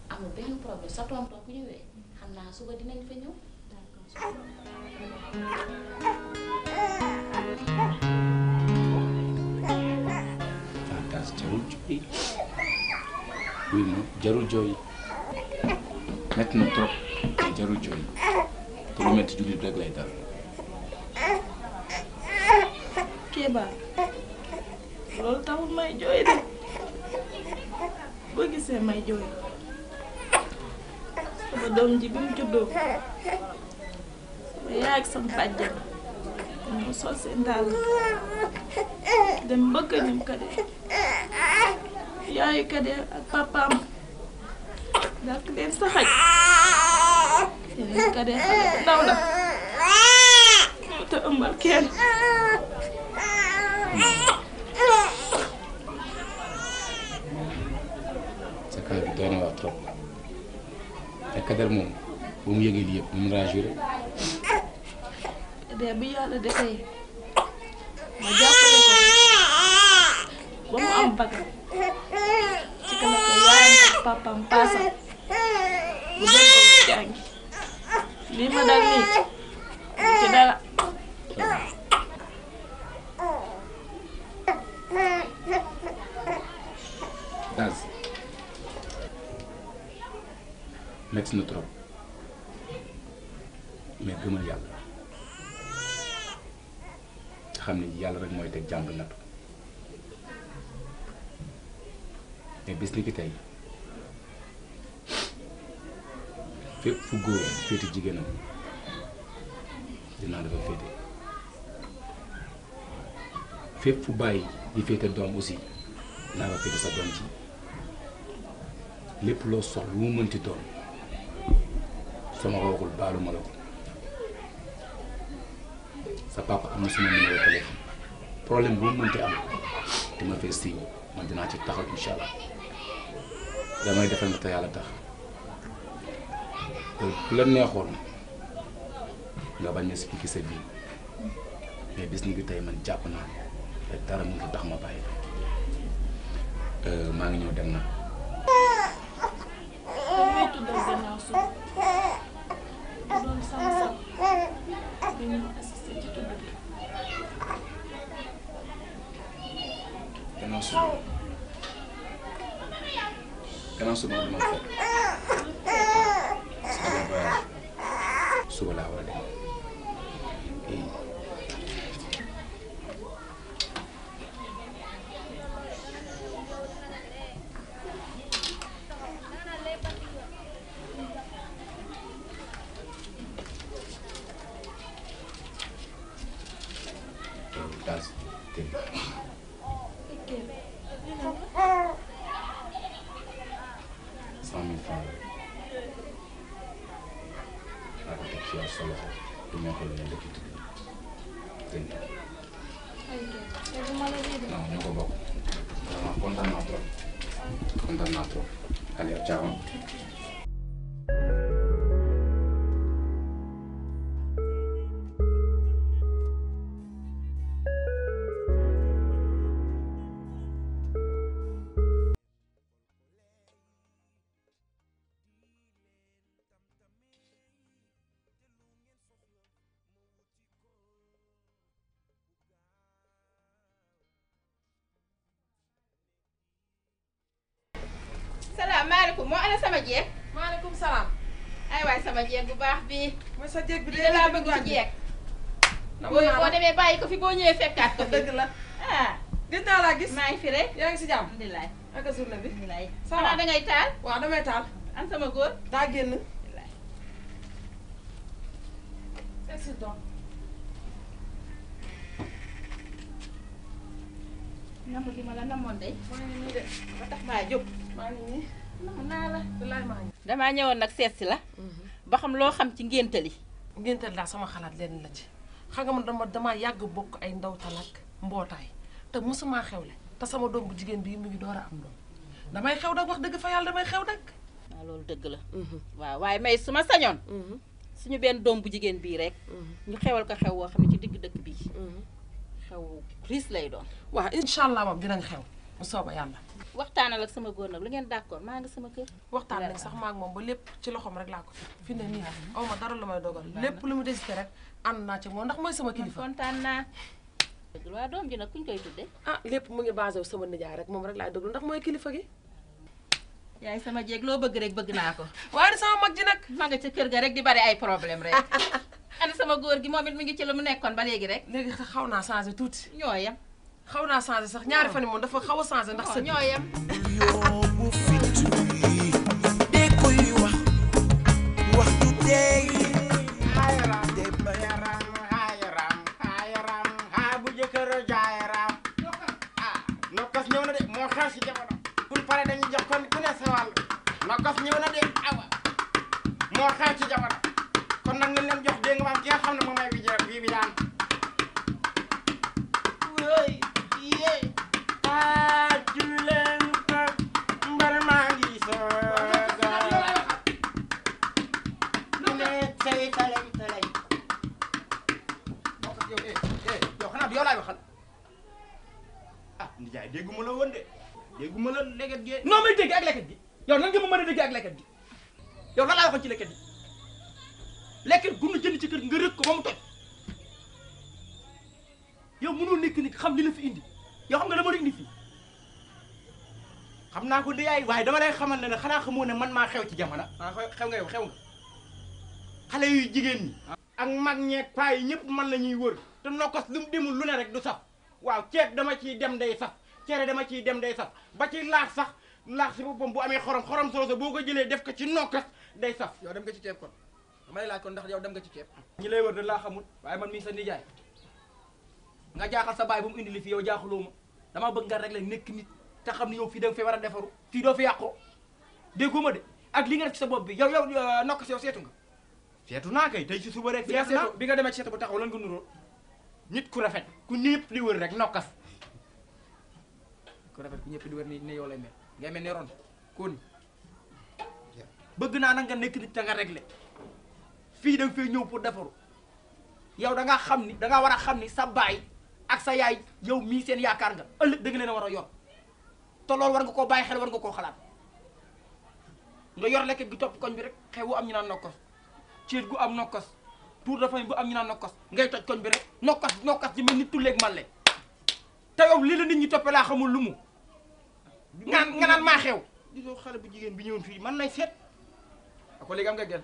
la amul benn problème sa tonton bu ñëwee xam naa suba dinañ fa ñëw. daas jarul jooy oui ma jarul jooy metti na trop mais jarul jooy te lu metti jullit rek lay dal. Kéba loolu taxul may jooy de boo gisee may jooy sama doom ji bi mu juddoo sama yaay ak sama bàjjan ñoo sol seen dàll dem bëgg ñum Kade yaayu Kade ak papaam dàq leen saxaj yeneen Kade xale bu ndaw la ñoo te ëmbal kenn. sa cas bi doy na wax trop te Kader moom bu mu yëgee lii yëpp mu rassuré. Kade bi yàlla defee ma jàppale ko ba mu am baga ci kala ko yaayam ak papaam paasal bu dem ko jàngi lii ma dal nii ci dara. daas metti na trop mais gëmal yàlla xam ne yàlla rek mooy teg jàng nattu mais bis ni ki tey fépp fu góor féete jigéenam dinaa dafa féete fépp fu bàyyi di féete doom aussi dinaa dafa féete sa doom ci lépp loo soxla lu mu mënti doon sama ko waxul baalu ma la ko sa papa am na sama numéro téléphone problème bu mu mënti am dama fee siiw man dinaa ci taxaw incha allah damay defal nga te yàlla tax bu la neexoon nga bañ a expliquer sa biir mais bis ni bi tey man jàpp naa te dara mënut tax ma bàyyi maa ngi ñëw dem na. damay tuddal gannaaw suuf bu doon sama sax nga ñëw assisté ci tudd bi. gannaaw suba dama fekk sama voyage suba laa war a dem daal tey 100 000 francs la ko teg ci yow sa loxo du ma ko leen dëkk tudd dégg nga non ñu ko bokk vraiment kontaan naa trop allez ciao. salaamaaleykum moo ana sama jeeg. maaleykum salaam. ay waay sama jeeg bu baax bii. mooy sa jeeg bi lii laa bëgg ci jeeg. boo demee bàyyi ko fi boo ñëwee fekkaat ko fi. dëgg la ah. gis naa laa gis. maa ngi fi rek. yaa ngi si jàmm. alhamdulilah. ak journée bi. alhamdulilah. ça va xanaa dangay taal. waaw damay taal. an sama góor. daa génn. accident. namm gi ma la namoon de. maa ngi nii de. ba tax maa jóg. maa ngi nii. namm naa la. wallaay maa ngi. damaa ñëwoon nag seet si la. ba xam loo xam ci ngénte li. ngénte daal sama xalaat leen la ci. xam nga man damaa yàgg bokk ay ndawtal ak mbootaay te mosuma xewle te sama doom bu jigéen bii mu ngi door a am doom damay xew nag wax dëgg fa yàlla damay xew nag. waaw loolu dëgg la. waaw waaye may su ma sañoon. suñu benn doom bu jigéen bii rek. ñu xewal ko xew woo xam ne ci digg dëkk bii. xew riis lay doon. waaw incha allah moom dinañ xew mu sooba yàlla. waxtaanal ak sama góor nag lu ngeen d'accord maa ngi sama kër. waxtaan nañ sax maa ak moom ba lépp ci loxoom rek laa ko fi ne nii aw ma dara lu may dogal lépp lu mu décidé rek ànd naa ci moom ndax mooy sama kilifa. kontaan naa. dëgg waa doom ji nag kuñ koy tuddee. ah lépp mu ngi basé wu sama nijaay rek moom rek laay déglu ndax mooy kilifa gi. yaay sama jéeg loo bëgg rek bëgg naa ko. waaye di sama mag ji nag. ma nga ca kër ga rek di bari ay problème rek. ana sama góor gi moom it mu ngi ci lu mu nekkoon ba léegi rek. léegi sax xaw naa changé tuuti. ñoo yem. xaw naa changé sax ñaari fan yi moom dafa xaw a changé ndax sa ñoo yem. yóbbu fit wi de koy wax du tey ayaram de bayaram ayaram ha bu jëkkër jaayaram nokkas ñëw na de moo xew si jamono buñ pare dañuy jox kon ku ne sa wàll nokkas ñëw na de awa moo xew ci jamono kon nag nañ leen jox dégg nga maam ki nga xam ne moom may bii bi daan wéy yee juleen ko mbar maa ngi sooga ne say talem talem yow xanaa yow laay waxal. ah nijaay dégguma la woon de dégguma la leget gi noo may dégg ak leket gi yow nan nga ma mën a dégg ak leket gi yow lan laa waxoon ci leket gi leket gu nu jënd ci kër nga rëkk ko ba mu toj yow mënoo nekk ni xam li la fi indi yow xam nga dama la indi fii. xam naa ko yaay waaye dama lay xamal ne xanaa xamoo ne man maa xew ci jamono. xew nga yow xew nga. xale yu jigéen ñi. ak mag ñeeg paa yi ñëpp man la ñuy wër te nokkos lu mu demul lu ne rek du saf waaw ceeb dama ciy dem day saf cere dama ciy dem day saf ba ci laax sax laax si boppam bu amee xorom soosa boo ko jëlee def ko ci nokkos day saf. yow dem nga ci ceeb kon dama lay laaj kon ndax yow dem nga ci ceeb. ñi lay wër da laa xamul waaye man mii sa nijaay nga jaaxal sa baay bu mu indi li fi yow jaaxuloo ma dama bëgg nga rek la nekk nit te xam ni yow fii da nga fi war a defaru fii doo fi yàqoo déggoo ma de ak li nga def ci sa bopp bi yow nokk si yow seetu nga. seetu naa kay tey si suba rek. seetu naa bi nga demee ci seetu bu taxaw lan nga nuroo. nit ku rafet ku ñëpp di wër rek nokkas. ku rafet ku ñëpp di wër ni ne yow lay mel ngay mel ne ron koo ni bëgg naa nag nga nekk nit te nga réglé fii da nga fay ñëw pour defaru yow da nga xam ni da nga war a xam ni sa baay ak sa yaay yow mii seen yaakaar nga ëllëg da nga leen a war a yor te loolu war nga koo bàyyi xel war nga koo xalaat nga yor lekket gi topp koñ bi rek xew wu am ñu naan nokkos ceet gu am nokkos tour de famille bu am ñu naan nokkos ngay toj koñ bi rek nokkos ji mel ni tulleeg man le te yow lii la nit ñi toppee laa xamul lu mu nga naan maa xew gisoo xale bu jigéen bi ñëwoon fii man lay seet ako léegi am nga gel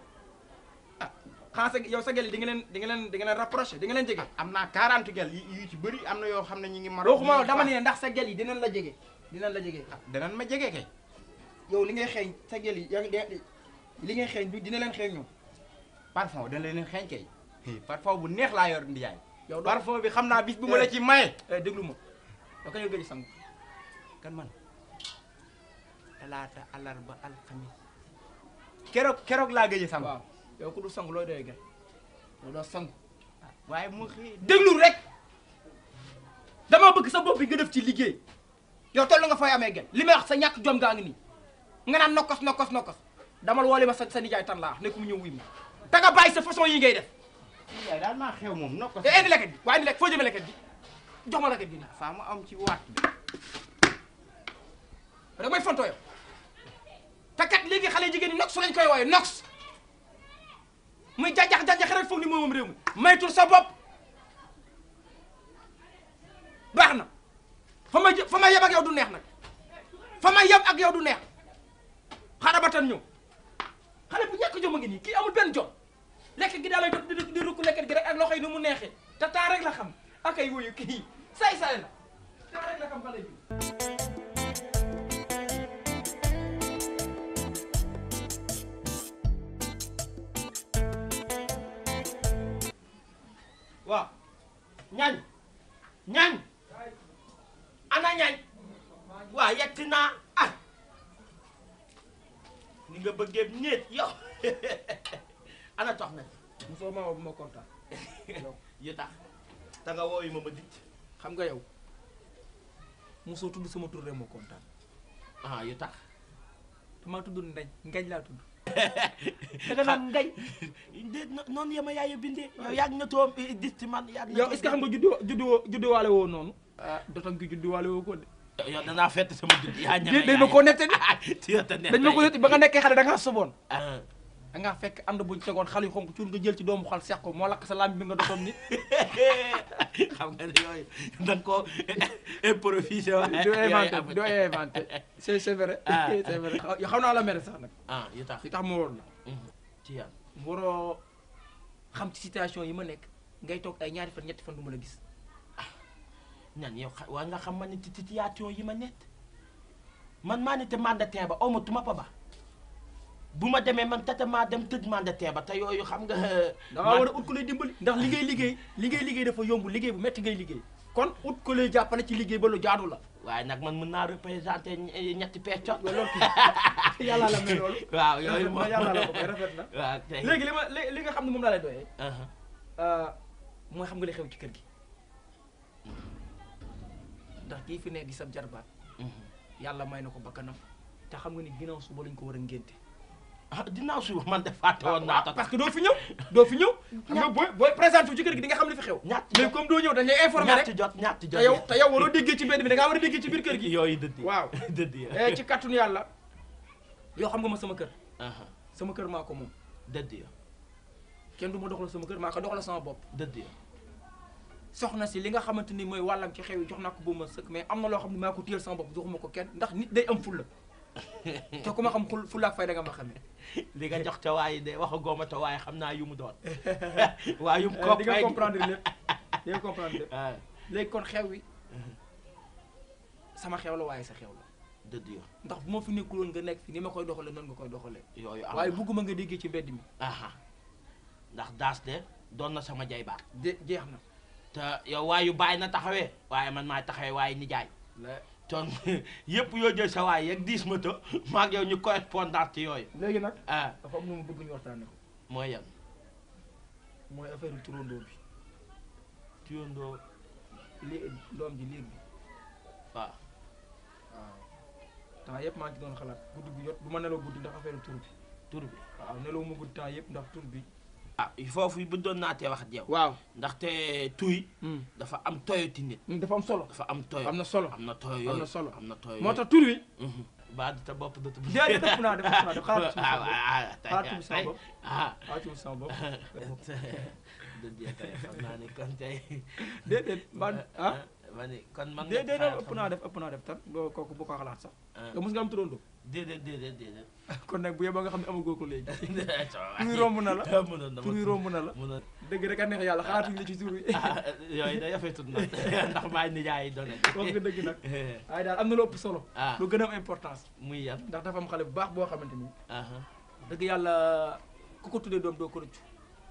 ah xanaa sa yow sa gel yi di nga leen rapproché di nga leen jege. am naa 40 gel yu ci bëri am na yoo xam ne ñu ngi mar waxuma dama ne ndax sa gel yi dinañ la jege dinañ ma jege kay yow li ngay xeeñ sa gel yi li ngay xeeñ dina leen xeeñ ñoom parfum dina leen xeeñ kay parfum bu neex laa yor ndiyaay yow parfum bi xam naa bis bu ma la ci maye déglu ma yow kañ nga gëj sangu kan man talaata alarba alxamis keroog laa gëj sangu waaw yow ku dul sangu looy doy gel yow doo sangu waaye mu xëy déglu rek dama bëgg sa bopp bi nga def ci liggéey yow toll nga fay amee gel li may wax sa ñàkk jom gaa ngi nii nga naan nokkos damal woole ma sa nijaay tan laa nekk mu ñëw wuy ma te nga bàyyi sa façon yi ngay def nijaay daal maa xew moom nokkos indi leket bi waaye indi leket foo jëmee leket bi jox ma leket bi nii faa mu am ci waat bi rek may fontoo yow te kat léegi xale jigéen ñi nox lañ koy wooye nox muy jajax rek foog ni moomam réew mi maytul sa bopp baax na fa ma yeb ak yow du neex nag fa ma yeb ak yow du neex xaaral ba tan ñëw xale bu ñàkk jom a ngi nii kii amul benn jom lekk gi daa lay def di rukk lekket gi rek ak loxo yi ni mu neexee te taa rek la xam ak ay wuyu kii say la taa rek la xam xale bi. waaw ñaañ ñaañ ana ñaañ waa yetti naa ah ni nga bëggee néet yow ana tox na mosoo ma woo bu ma kontaan yu tax te nga wooyu ma dicc xam nga yow mosoo tudd sama tur rek ma kontaan ah yu tax damaa tudd ngañ laa tudd danga naan ngañ noonu yama yaay bindee yow yàgg nga toom dis ci man yàgg yow est-ce que xam nga juddu waale woo noonu ah dotom gi juddu waale woo ko de yow danaa fett sama judd yaa ñeme dañ ma ko nette dañ ma ko nette ba nga nekkee xale da ngaa soboon da ngaa fekk ànd buñ tegoon xal yu xonk cuur nga jël ci doomu xal seq ko moo lakk sa lamb bi nga dotom ni xam nga ne yooyu da nga koo improvisé waaye doo inventé c'est vrai c'est vrai yow xam naa la mere sax nag ah yu tax ma woon la ci yàlla waroo xam ci situation yi ma nekk ngay toog ay ñaari fan ñetti fan du ma la gis ñan yow waa nga xam ma ne ci situation yi ma nekk man maa ne te mandatin ba awma tuma pa ba bu ma demee man tata maa dem tëj mandatin ba te yooyu xam nga da ngaa war a ut ku lay dimbali ndax li ngay liggéey dafa yomb liggéey bu metti ngay liggéey kon ut ku lay jàppale ci liggéey ba lu jaadu la waaye nag man mën naa représenté ñetti peccot loolu yàlla la mel loolu waaw yooyu moom yàlla la ko may rafet na waaw tey léegi li nga xam ne moom laa lay doyee mooy xam nga li xew ci kër gi ndax kii fi ne di sab jarbaat yàlla may na ko bakkanam te xam nga ni ginnaaw suba lañ ko war a ngénte ah ginnaaw suba man de fàtte woon naa parce que doo fi ñëw xam nga booy présenté ci kër gi di nga xam li fi xew mais comme doo ñëw dañ lay informé rek ñaati jot te yow waroo déggee ci mbedd bi da ngaa war a déggee ci biir kër gi yooyu dëdd waaw dëdd ci kàttanu yàlla yow xam nga ma sama kër sama kër maa ko moom dëdd ya kenn du ma doxal sama kër maa ko doxal sama bopp dëdd ya soxna si li nga xamante ni mooy wàllam ci xew yi jox naa ko bu ma sëkk mais am na loo xam ne maa ko téyel sama bopp joxuma ko kenn ndax nit day am fulla te ku ma xam fulla ak fay da nga ma xamee li nga jox ca waaye de wax a gooma te waaye xam naa yu mu doon waa yu mu ko di nga comprendre lépp di nga comprendre lépp léegi kon xew wi sama xew la waaye sa xew la dëdd yo ndax bu ma fi nekkuloon nga nekk fi ni ma koy doxale noonu nga koy doxale yooyu waaye bugguma nga déggee ci mbedd mi ndax daas de doon na sama jay baat jeex na te yow waayu bàyyi na taxawee waaye man maay taxawee waaye nijaay ton yëpp yoo jël sa waay yeeg 10 moto maag yow ñu correspondant ci yooyu léegi nag dafa am nu mu bëgg ñu waxtaane ko mooy yan mooy affaire turandoo bi turandoo doom ji léegi waaw temps yëpp maa ngi ci doon xalaat guddi gu jot du ma nelaw guddi ndax affaire tur bi waaw nelaw ma guddi temps yëpp ndax tur bi foofu bu doon naatee wax ak yow waaw ndaxte tuy dafa am toyoti nit dafa am solo dafa am toyo am na solo am na toyo yooyu am na solo am na toyo moo tax tur wi baa di ta bopp dëtt bu déedéet def naa xalaat ci sama bopp xalaat ci sama bopp dëdd tey xam naa ne kon tey déedéet man ma ne kon man déedéet ëpp naa def tan kooku bu ko xalaat sax yow mos nga am turandoo déedéet kon nag bu yeboo nga xam ne amagoo ko léegi tur yi romb na la tur yi romb na la dëgg rek a neex yàlla xalaatuñu la ci tur yi yooyu da yafetut na ndax maay nijaay yi doone wax nga dëgg nag waaye daal am na lu ëpp solo lu gën a am importance muy yan ndax dafa am xale bu baax boo xamante ni dëgg yàlla ku ko tuddee doom doo ko rëccu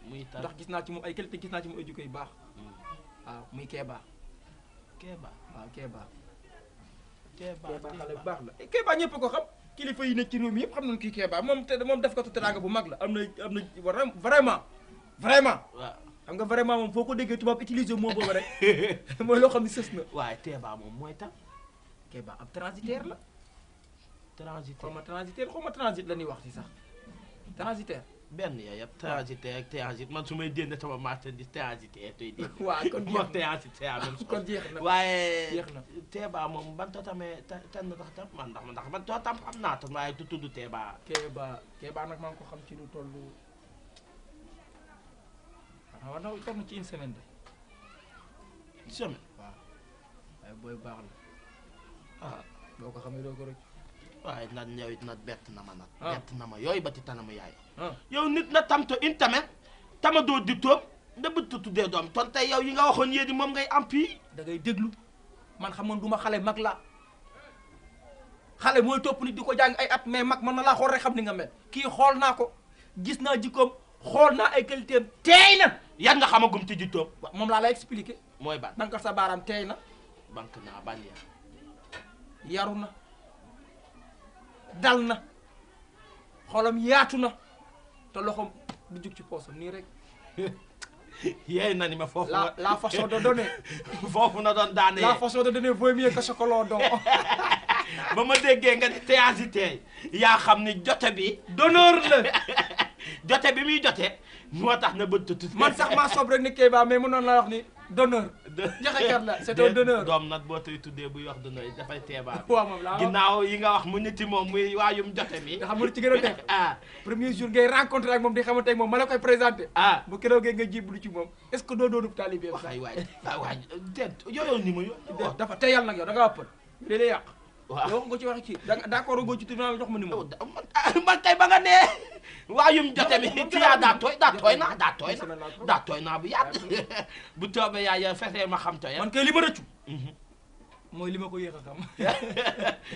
muy tax ndax gis naa ci moom ay qualité gis naa ci moom ay jikko yu baax waaw muy Kéba waaw Kéba xale bu baax la Kéba ñëpp ko xam kilifa yi nekk ci réew mi yëpp xam nañu kii Kéba moom def ko teraanga bu mag la am na vraiment waaw xam nga vraiment moom foo ko déggee tubaab utiliser moo boobu rek mooy loo xam ne sës na waaye Kéba moom mooy tax Kéba ab transitaire la xaw ma transit la ñuy wax ci sax transitaire benn yooyu yëpp transitaire ak transit man su may dénn sama marchandise transitaire tey dégg waaw kon moom transitaire même kon jeex na waaye jeex na Kéba moom ban tamee tan tax tam man ndax man tam xam naa tan waaye tu tudd Kéba Kéba nag maa ngi ko xam ci lu toll war na toll ci une semaine de semaine waaw waaye booy baax la boo ko xamee doo ko rëcc waaye nag yow it nag bett na ma nag bett na ma yooyu ba ti tanamu yaay yow nit na tam to une semaine tama doo di tóob da bëtt tuddee doom ton tey yow yi nga waxoon yéen moom ngay am pii. da ngay déglu man xam nga du ma xale mag la xale mooy topp nit di ko jàng ay at mais mag mën na laa xool rek xam ni nga mel kii xool naa ko gis naa jikkoom xool naa ay qualité am teey na. yan nga xamagum ci jikkoom. waaw moom laa lay expliqué. mooy ban banque sa baaraam teey na. banque naa ban ya yaru na dal na xolam yaatu na te loxoom du jug ci poosam nii rek. yeey na ni ma foofu. la façon de donner. foofu na doon daane. la façon de donner vaut mieux que chocolat don. ba ma déggee nga ne teyaasi teey yaa xam ni jote bi d'honneur la jote bi muy jote moo tax na bët tuuti. man sax maa soob rek ni Kéba mais mënoon la wax ni d'honneur. joxekat la c'est un d'honneur. doom nag boo tay tuddee buy wax d'honneur yi dafay teebaa. waaw moom laa ginnaaw yi nga wax mu niti moom muy waayum jote bi. nga xam nga lu ci gën a nekk. premier jour ngay rencontré ak moom di xamante ak moom ma la koy présenté. bu keroogee nga jébbalu ci moom est-ce que doo doonub taalibe bi. waay déet yooyu ni ma yow. dafa teyal nag yow da ngaa ëppal li lay yàq. waaw yow wax nga ci wax ci d'accord nga ci tribunal jox ma numéro. man kay ba nga nee waayum jote bi ci yaa daa tooy naa bu yàgg bu toobee yaa fexee ma xam tooy. man kay li ma rëccu. mooy li ma ko yéex a xam.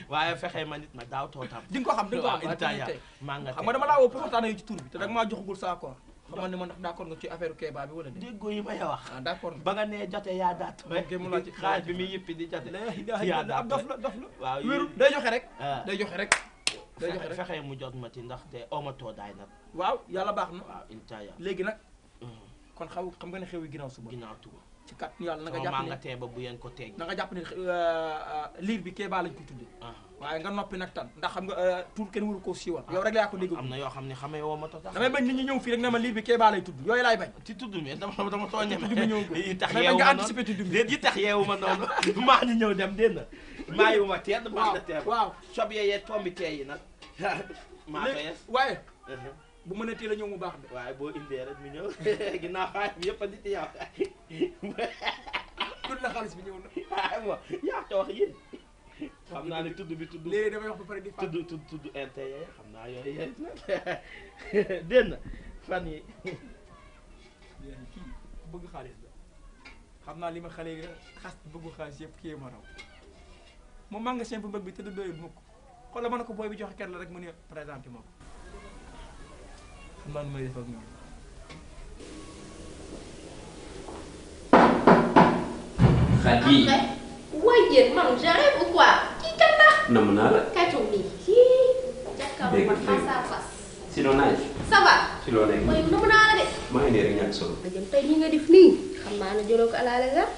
waaye fexee ma nit ma daaw too tam. di nga ko xam di nga ko xam maa nga xam nga dama laa woo pour waxtaanee yu ci tur bi te da nga maa joxagul sa accord. xam nga ne ma ndax d'accord nga ci affaire Kéba bi wala déet. déggoo yi may wax. d'accord ba nga nee jote yaa daa tooy. xaaj bi muy yëppi di jote. yaa daa tooy dof la. waaw wéru day joxe rek. day joxe rek. day joxe rek fexee mu jot ma ci ndaxte omatoo daay nag. waaw yàlla baax na. waaw incha allah léegi nag. kon xam nga ne xew yi ginnaaw suba. ginnaaw tuba. ci kat yàlla na nga jàpp ne nga tee ba bu yeen ko teeg. na nga jàpp ne liir bi Kéba lañ ko tuddee. waaye nga noppi nag tan ndax xam nga tur kenn waru koo siiwal. yow rek yaa ko dégg. am na yoo xam ne xamee woo ma tax. damay bañ nit ñi ñëw fii rek ne ma liir bi Kéba lay tudd yooyu laay bañ. ci tudd mi dama too ñeme. yi tax yeewu ma noonu yi tax yeewu ma noonu. maa ñu ñëw dem dégg nga. maa yu ma teel maa la teel. waaw sob yee tombi tee yi nag. maa ko yes waaye. bu mënee teel a ñëw mu baax de. waaye boo indee rek mu ñëw ginnaaw xaalis bi yëpp a nit yow. tudd la xaalis bi ñëw na. waaw yaa ko wax yéen. xam naa ne tudd bi tudd. léegi damay wax ba pare di fan. tudd intérêt xam naa yooyu yéen dégg na fan yi. kii bëgg xaalis la xam naa li ma xale yi xas bëggu xaalis yëpp kii ma raw moom magasin bu mag bi tëdd doyul mukk xoolal ma ne ko booy bi joxe kenn la rek mu ne présenté ma ko. xam naa nu may def ak moom. Khady. waaye man j'arrive ou quoi. kii kan la. nam naa la. kàccu bi. jàkkaarloo man face à face. sinon naaj. ça va. si loo nekk. waaye nam naa la de. maa ngi nii rek ñàkk solo. nga jëm tey nii nga def nii. xam naa ne jëloo ko à la légère.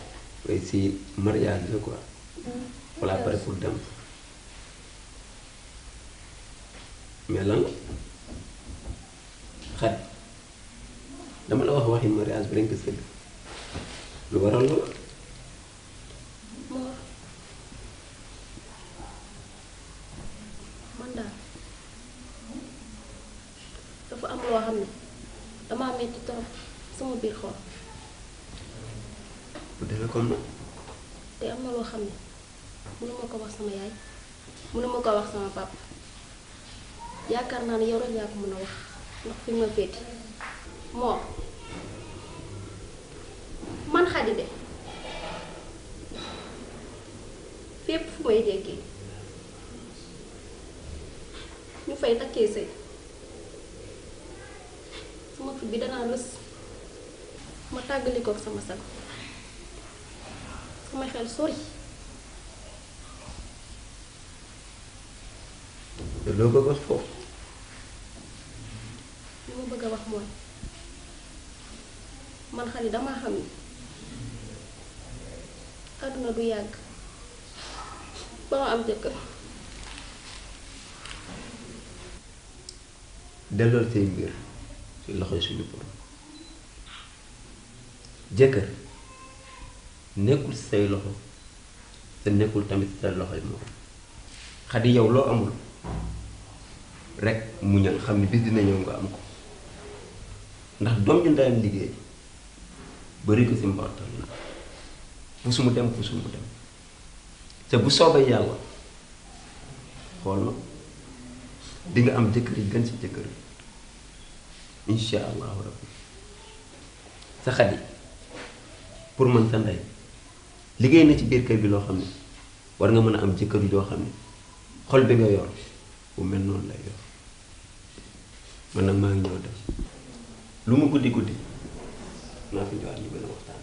oui si mariage la quoi. voilà pare pour dem. mais lan la. Khady dama la wax waxi mariage bi dañ ko sëgg. lu waral loolu. man daal dafa am loo xam ne damaa metti trop sama biir xol. bu demee comme na. te am na loo xam ne mënuma ko wax sama yaay mënuma ko wax sama papa yaakaar naa ne yow rek yaa ko mën a wax ndax fi ma féete moo man Khady de fépp fu may déggee ñu fay takkee sëy sama fit bi danaa rës ma tàggali ko sama sago sama xel sori. loo bëgg wax foofu. li ma bëgg a wax mooy man Khady damaa xam ni àdduna du yàgg ba ma am jëkkër. dellool say mbir ci loxoy suñu borom jëkkër nekkul ci say loxo te nekkul tamit ci say loxoy moom Khady yow loo amul rek muñal xam ni bis dina ñëw nga am ko ndax doom ju ndeyam liggéey bari ko ci mbartal la fu mu dem te bu soobee yàlla xool na di nga am jëkkër yi gën ci jëkkër yi insha allahu rabbi sa Xadi pour man sa ndey liggéey na ci biir kër bi loo xam ne war nga mën a am jëkkër joo xam ne xol bi nga yor bu mel noonu lay yor man nag maa ngi ñëw def lu mu guddi guddi naa fi ñëwaat ñu gën a waxtaan.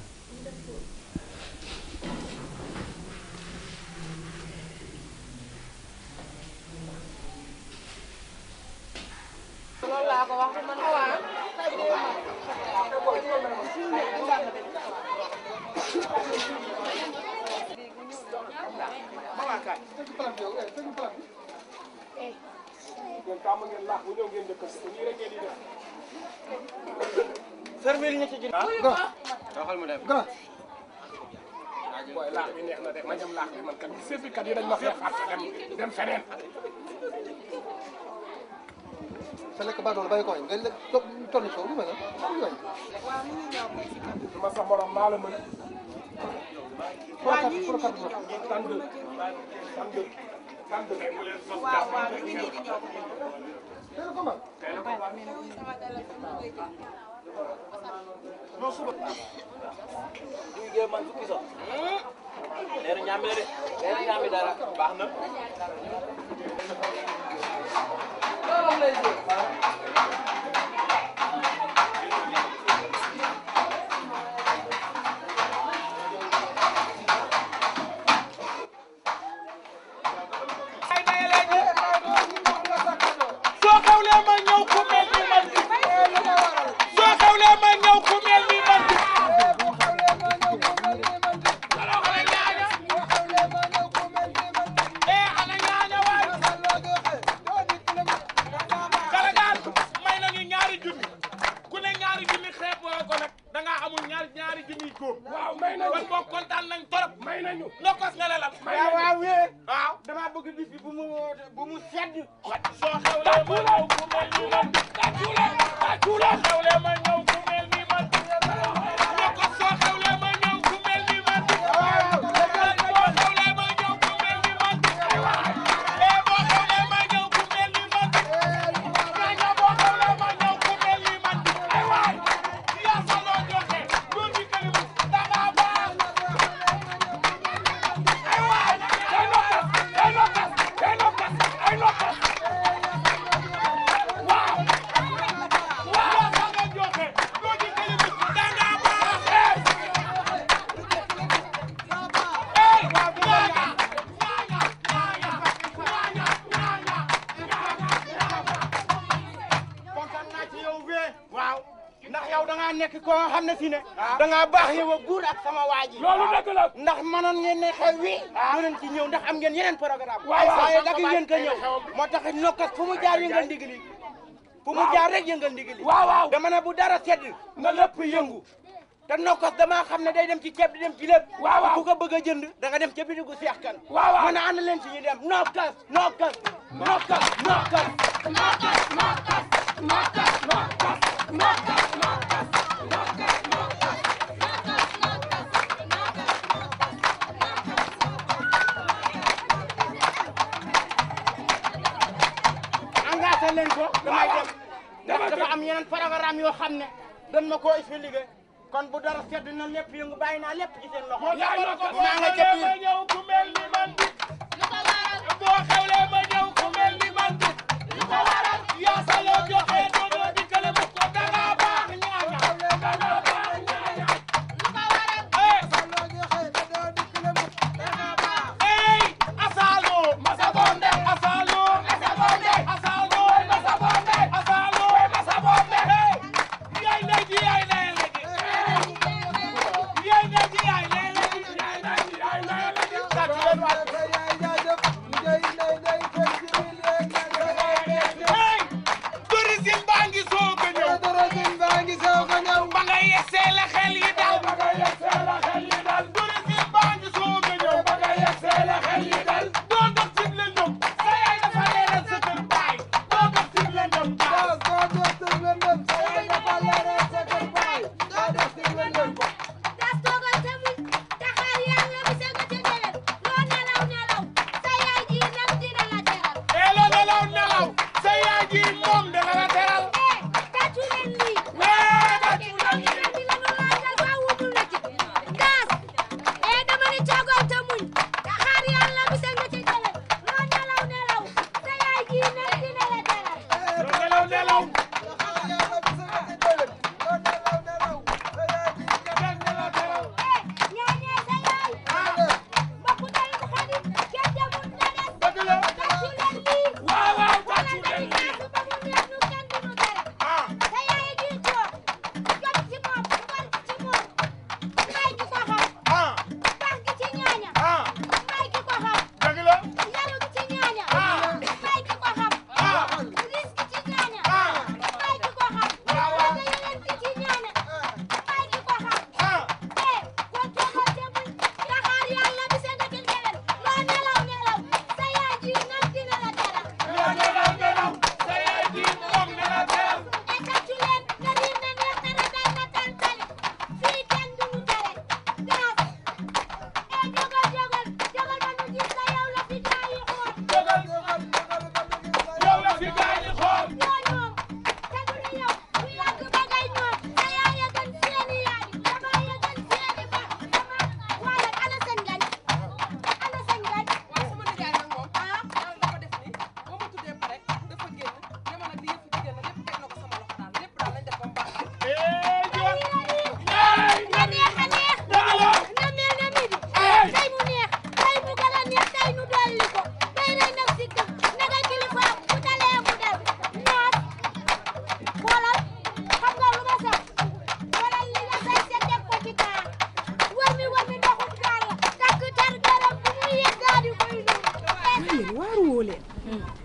loolu laa ko wax man waaw. servir ñu ci ginnaaw. waxal mu dem. booy laax bi neex na de ma dem laax bi man kat servikat yi dañ ma fee fàtte dem feneen. sa lekk baa doon bàyyi ko nga lekk tonni soow lu mel ne ma sa morom maa la mën. waaw ñu ngi non suba. man fukki sax. leer ñaami la de leer ñaami dara baax na. soo xewlee ma ñëw ku mel ni man soo xewlee ma ñëw ku mel ni man Sénégal may nañu ñaari junni ku ne ñaari junni xeeboo ko nag da ngaa amul ñaari junni góob waaw may nañu kon boo kontaan nañ torop may nañu nokkos nga lelal waaw waaw dama bëgg bis bi bu mu sedd. soo xewlee ma ñëw ku mel ni man soo xewlee ma ñëw ku mel ni man nokkos soo xewlee ma ñëw ku mel ni man soo xewlee ma ñëw ku mel ni man boo xewlee ma ñëw ku mel ni man boo xewlee ma ñëw ku mel ni man ay waay yaa sa loo joxe doo di këlimu danga baax ay waay day nokkas ay nokkas waaw waaw sa loo joxe doo di këlimu danga baax kontaan naa ci yow bee. waaw ndax yow da ngaa nekk koo xam ne si ne. da ngaa baax yow ak buur ak sama waa ji. loolu dëgg la. ndax mënoon ngeen ne xew wi. doo leen ci ñëw ndax am ngeen yeneen programme. waaw waaye dagg ngeen ko ñëw. moo tax nokkas fu mu jaar yëngal ndigli. fu mu jaar rek yëngal ndigli. waaw dama ne bu dara sedd na lépp yëngu. te nokkas damaa xam ne day dem ci ceeb di dem ci lépp. ku ko bëgg a jënd da nga dem ca bitigu Seex Kan. mën a ànd leen ci ñu dem nokkas. engagé leen ko damay dem. dafa am yeneen programme yoo xam ne dañ ma koo expliqué. kon bu dara sedd na lépp yëngu bàyyi naa lépp ci seen loxo. maa nga ca biir ma ñëw ku mel ni man boo xewlee ma ñëw ku mel ni man lu ko waral yaa sa loo joxe doo di këlimu ko danga baax ñaaña danga baax ñaaña lu ko waral ey asalo masabonde asalo masabonde asalo masabonde asalo masabonde yaay nay ji yaay nay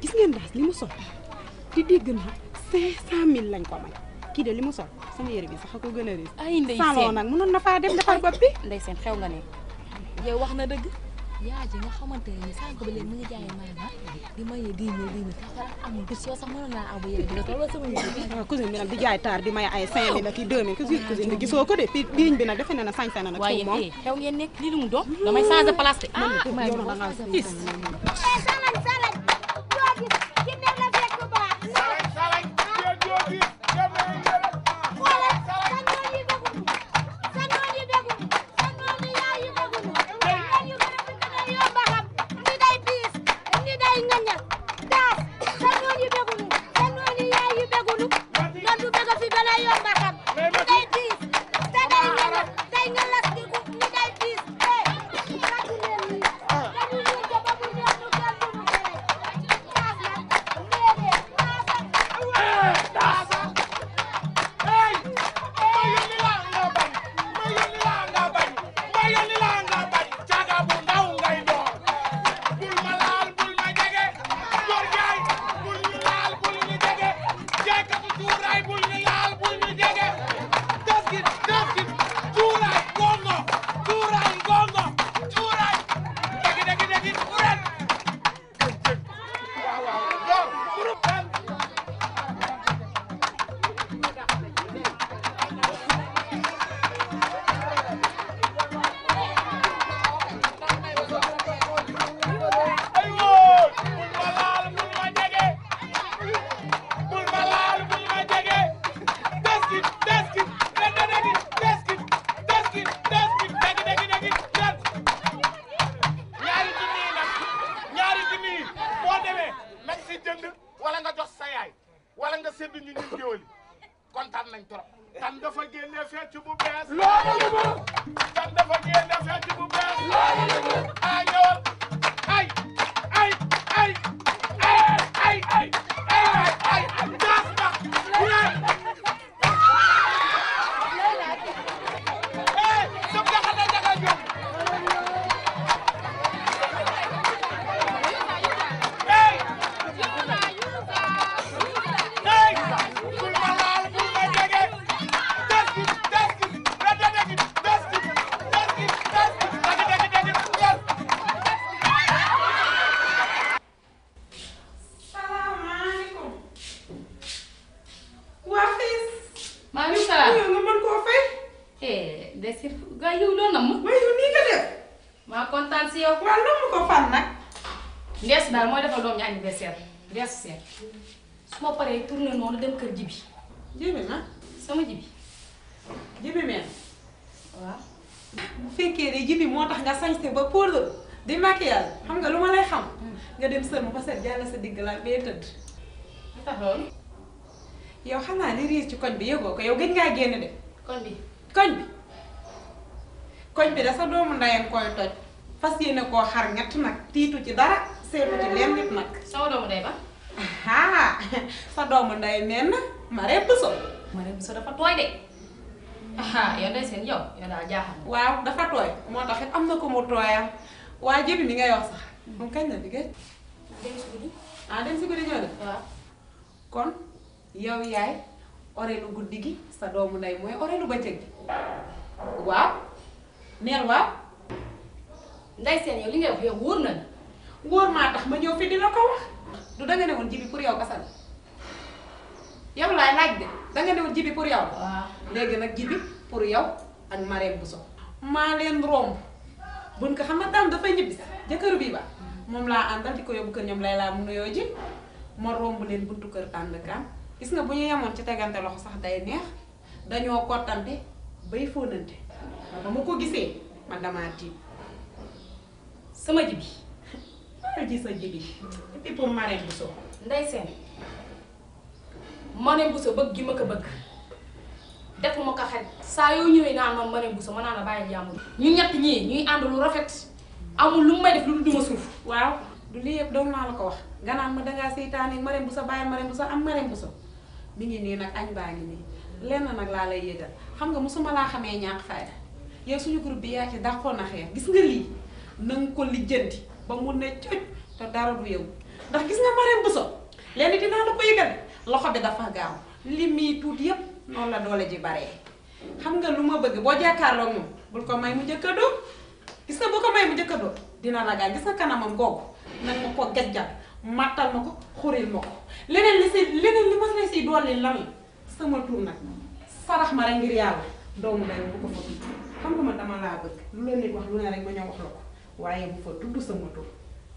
gis ngeen daas li mu sol di dégg naa 500 000 lañ ko may kii de li mu sol sama yére bi sax a ko gën a riis. ay ndey salon nag mënoon na faa dem defar bopp bi. ndey seen xew nga ne yow wax na dëgg yaa ji nga xamante ne sànq ba léegi mu ngi jaayee maanaam di maye 10 000 te xanaa amul bis yoo sax mënoon naa aw ba yére bi nga toll sama yére. waaw cousine bi nag di jaay taar di maye ay 5 000 ak i 2 000 cousine bi gisoo ko de fii biiñ bi nag defe na ne sañ-sañ na nag. waaye moom xew ngeen nekk lii lu mu doon damay changer place de. yow na nga gis. su ma paree tourné noonu dem kër jibi jibi ma sama jibi jibi meen waaw bu fekkee ne jibi moo tax nga sañse ba pour di maquillage xam nga lu ma lay xam nga dem sër ma ba set jàll sa digg la bee tëdd lu tax loolu yow xam naa li riis ci koñ bi yëgoo ko yow gëj ngaa génn de koñ bi koñ bi da sa doomu ndayam koy toj fas yéene koo xar ñett nag tiitu ci dara seetu ci leen nit nag sama doomu nday ba sa doomu nday meen na Marème Bousso dafa tooy de yow ndey seen yow daal jaaxal waaw dafa tooy moo tax it am na ko mu tooyam waa jibi mi ngay wax sax moom kañ la liggéey dem si guddi dem si guddi ñoo de waaw kon yow yaay orelu guddi gi sa doomu nday mooy orelu bëccëg gi waaw neel waaw ndey seen yow li ngay wax yow wóor na la wóor maa tax ma ñëw fi di la ko wax du danga ne woon jibi pour yow kasal yow laay laaj de danga ne woon jibi pour yow waaw léegi nag jibi pour yow ak Marème Bousso maa leen romb buñ ko xam nga tam dafay ñibbi jëkkër bii ba moom laa àndal di ko yóbbu kër ñoom lay laa mu nuyoo ji ma romb leen buntu kër tàndkaan gis nga bu ñu yemoon ci tegante loxo sax day neex dañoo kottante bay fóonante ba ma ko gisee man damaa tiit sama jibi maa ji sa jibi et puis pour Marème Bousso ndey seen Marème Bousso bëgg gi ma ko bëgg defuma ko xel saa yoo ñëwee naan man Marème Bousso ma naan la bàyyi jàmm ñu ñett ñii ñuy ànd lu rafet amul lu mu may def lu duma suuf waaw du lii yëpp doon naa la ko wax nga naan ma dangaa seytaane Marème Bousso bàyyi Marème Bousso am Marème Bousso mi ngi nii nag añ baa ngi nii lenn nag laa lay yëgal xam nga musuma laa xamee ñàkk fayda yow suñu groupe bi yaa ci dàqoon na xeex gis nga lii na nga ko lijjanti ba mu ne coj te dara du yow ndax gis nga Marème Bousso léegi dinaa la ko yëgal loxo bi dafa gaaw li muy tuuti yëpp noonu la doole ji baree xam nga lu ma bëgg boo jàkkaarloo moom bul ko may mu njëkk a dóor gis nga bu ko may mu njëkk a dóor dina la gaañ gis nga kanamam googu nag ma ko gajjal mattal ma ko xuril ma ko leneen li ma la si dolli lan la sama tur nag sarax ma rek ngir yàlla doomu day bu ko fa tudd xam nga ma dama laa bëgg lu la nit wax lu ne rek ma ñëw wax la ko waaye bu fa tudd sama tur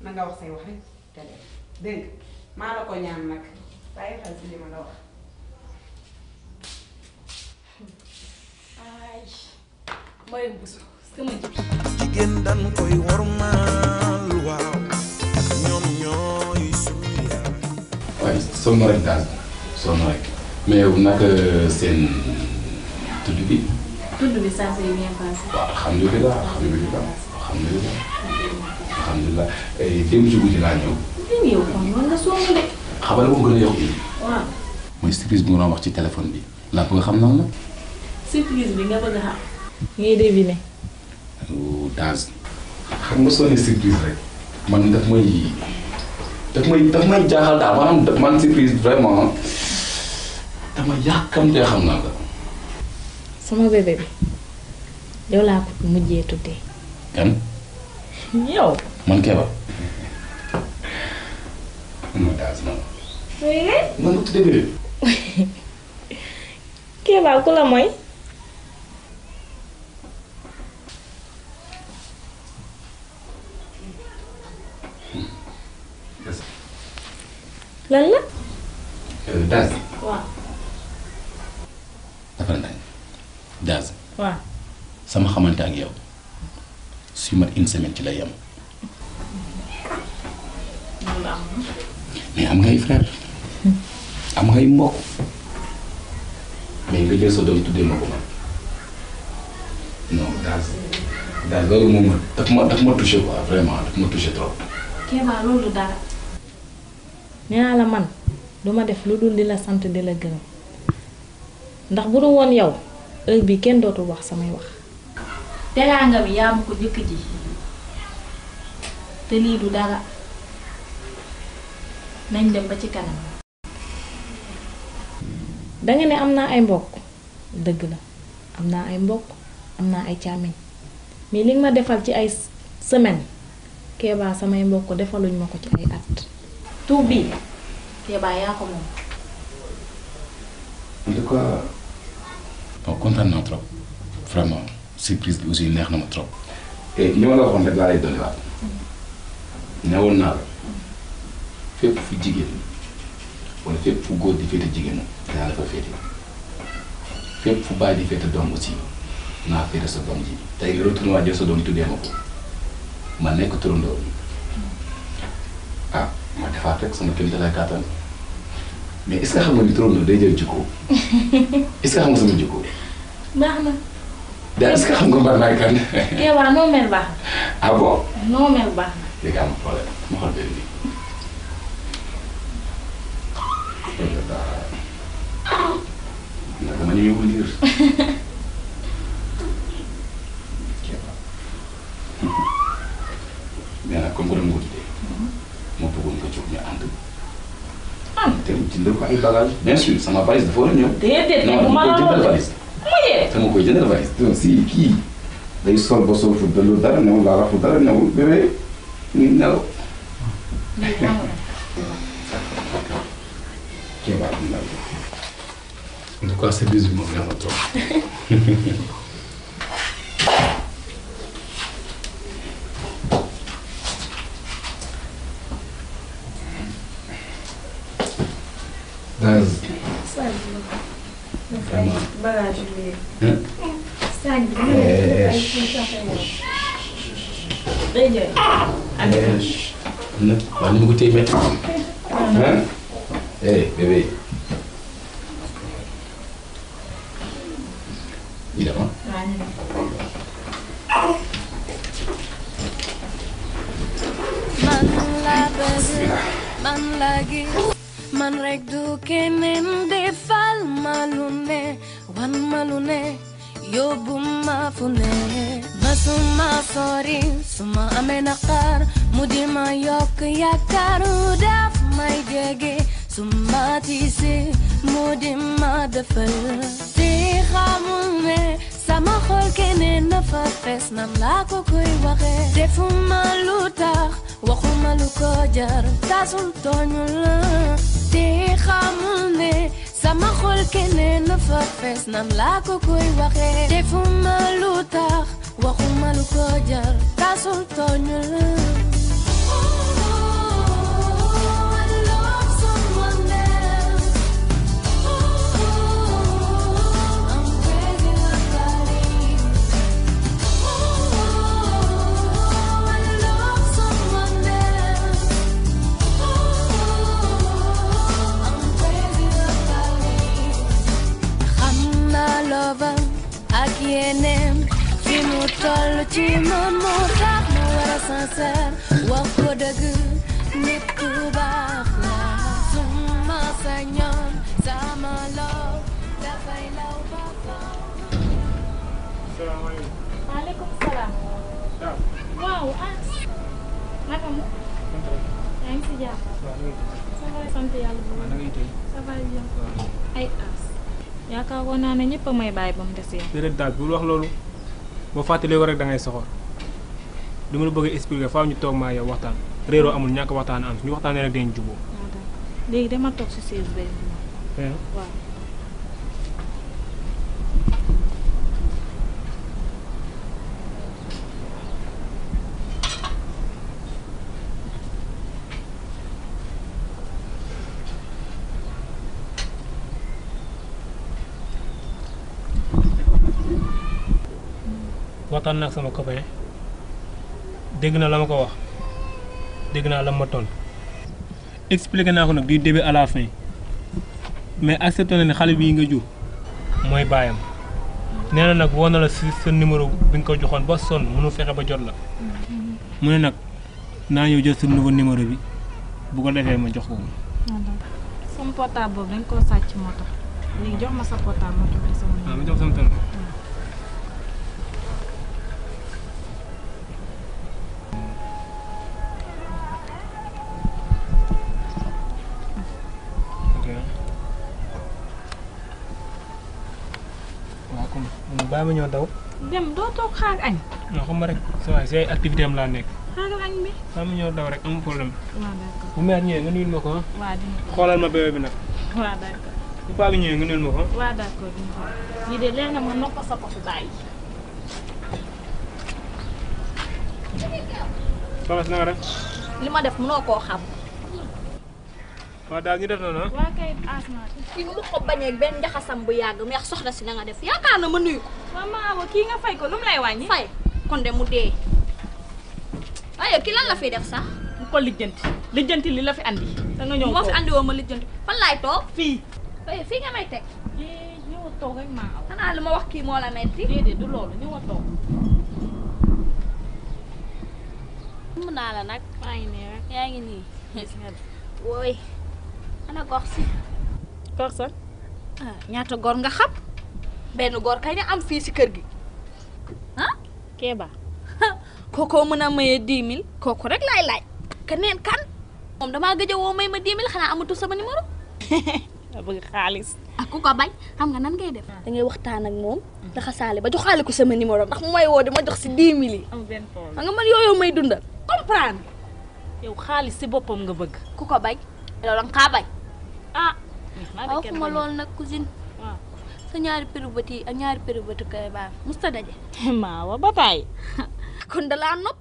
na nga wax say wax rek te dem dégg maa la ko ñaan nag bàyyi xel si li ma la wax. ay Marème Bousso sama ji. jigéen dañ koy wormaal waaw ñoom ñooy suñu yaay. waaye sonn rek daal sonn rek mais yow naka seen tudd bi. tudd bi ça s'est bien passé. waaw alhamdulilah démb ci guddi laa ñëw. yow kon noonu nga sonn de. xamal ko gën a yow indi. waaw. mooy surprise bi nga doon wax ci téléphone bi laa bëgg xam nan la. surprise bi nga bëgg a xam. ngay deviner. Daz xam nga soo ne surprise rek man daf may jaaxal daal maanaam man surprise vraiment dama yàkkamtee xam naa la. sama bébé bi yow laa ko mujjee tuddee. kan. yow. man Kéba. man Daz man. man nga tuddee bébé. Kéba ku la mooy. lan la. Daz. waaw. dafa nañ Daz. waaw. sama xamante ak yow suy mat une semaine ci lay yem. mais am ngay frère am ngay mbokk mais nga jël sa doom tuddee ma ko man non Daz loolu moom daf ma touché quoi vraiment daf ma touché trop. Kéba loolu dara. nee naa la man duma def lu dul di la sant di la gërëm ndax bu dul woon yow heure bi kenn dootul wax samay wax. teraanga bi yaa ma ko jëkk ji te lii du dara nañ dem ba ci kanam. danga ne am naa ay mbokk dëgg la am naa ay mbokk am naa ay càmmiñ mais li nga ma defal ci ay semaine Kéba samay mbokk defaluñ ma ko ci ay at. tout bii Kéba yaa ko moom. en tout cas bon kontaan naa trop vraiment surprise bi aussi neex na ma trop. et li ma la waxoon rek laa lay dolliwaat newoon naa la fépp fu jigéen wala fépp fu góor di féete jigéenam yaa la fa féete fépp fu bàyyi di féete doom aussi naa féete sa doom ji tey nga retourné waa jël sa doom tuddee ma ko ma nekk turandoo ah ma defaat rek sama kër lay kàttan mais est-ce que xam nga ni turandoo day jël jikko est-ce que xam nga sama jikko. baax na. daa est-ce que xam nga mbar naay kan. Kéba noo mel baax na. ah bon. noo mel baax na. léegi am problème ma xool benn bi. dama ñëwee liir. mais nag comme que dama ko tuddee ma bëggoon nga jóg ñu ànd. te jëndal ko ay bagages. bien sûr sama valise dafa war a ñëw. déedéet non dama koy jëndal valise. dama koy jëndal valise. donc si kii day sol ba sol fu dalul dara newul laa rafu dara newul bébé ñu nelaw. Kéba am na en tout cas service bi moom neex na trop. Daz. vraiment. bagage bi. saag bi. day jooy. nag waaw ni ma ko téye métti. bébé. ñu dem man la bëgg man la gis man rek du keneen defal ma lu ne wan ma lu ne yóbbu ma fu ne masuma sori suma amee naqar mu mu di ma yokk yaakaaru daf may jege su ma tiisee mu di ma defal te xamul ne sama xol keneen na fa fees nam laa ko koy waxe defuma lu tax waxuma lu ko jar tasul tooñu la te xamul ne sama xol keneen na fa fees nam laa ko koy waxe defuma lu tax waxuma lu ko jar tasul tooñu la ak yeneen fi mu toll ci man moo tax ma war a sincère wax ko dëgg nit ku baax la su ma sañoon sama law dafay law ba faw. salaamaaleykum. maaleykum salaam. waaw As. naka mu. yaa ngi si jàmm. ça va sant yàlla bu baax. ça va bien. ay As. yaakaaroon naa ne ñëpp a may bàyyi ba mu des yow. déedéet daal bul wax loolu boo fàttalee ko rek da ngay soxor li ma la bëgg a expliquer faaw ñu toog maa yow waxtaan réeroo amul ñàkk waxtaan am ñu waxtaanee rek dañu jubóo. léegi dama toog si siis bay waaw. waxtaan naa ak sama copain dégg na la ma ko wax dégg naa la ma ton expliqué naa ko nag du début à la fin mais accepté na ne xale bii nga jur mooy baayam nee na nag woo na la si sa numéro bi nga ko joxoon ba sonn mënu fexe ba jot la mu ne nag naa ñëw jël sa nouveau numéro bi bu ko defee ma jox ko. sama portable boobu dañ koo sàcc moo tax léegi jox ma sa portable ma jox sama numéro. ma jox sama téléphone. bàyyi ma ñëw daw. dem doo toog xaar añ. non xam nga rek sa waay si ay activité am laa nekk. xaaral añ bi. bàyyi ma ñëw daw rek amul problème. waaw d'accord bu meer ñëwee nga nuyul ma ko ah. waaw dina ko xoolal ma bébé bi nag. waaw d'accord. bu paa bi ñëwee nga nuyul ma ko. waaw d'accord dina ko lii de leer na ma nokk sa potu bàyyi. soxna si na nga def. li ma def mënoo koo xam. waaw daal ñu def noonu ah. waa kay asma. kii mu ko bañee benn njaxasam bu yàgg mu yax soxna si na nga def yaakaar na ma nuyu ko. mama Awa kii nga fay ko lu mu lay wàññi. fay kon de mu dee. waaye kii lan la fiy def sax. mu ko lijjanti li la fi andi. da nga ñëw moo fi andi woo ma lijjanti fan laay toog. fii. waaye fii nga may teg. ñëw a toog rek maa aw. xanaa li ma wax kii moo la metti. déedéet du loolu ñëw a toog. mën naa la nag. maa ngi nii rek yaa ngi nii. wooy ana gox si. gox sa. ah ñaata góor nga xam. benn góor kay nga am fii si kër gi. ah. Kéba. kookoo mën a maye 10 000 kooku rek laay laaj. keneen kan. moom damaa gëj a woo may ma 10 000 xanaa amatul sama numéro. da bëgg xaalis. ak ku ko bañ xam nga nan ngay def. da ngay waxtaan ak moom. daxasaale ba joxaale ko sama numéro ndax mu may woo di ma jox si 10 000 yi. am benn problème xam nga man yooyu may dundal. comprendre. yow xaalis si boppam nga bëgg. ku ko bañ. loolu da nga kaa bañ. ah. waxuma loolu nag cousine. waaw sa ñaari péru bët yi ak ñaari péru bëtu kay baax musta daje. maawa ba taay. kon da laa nopp.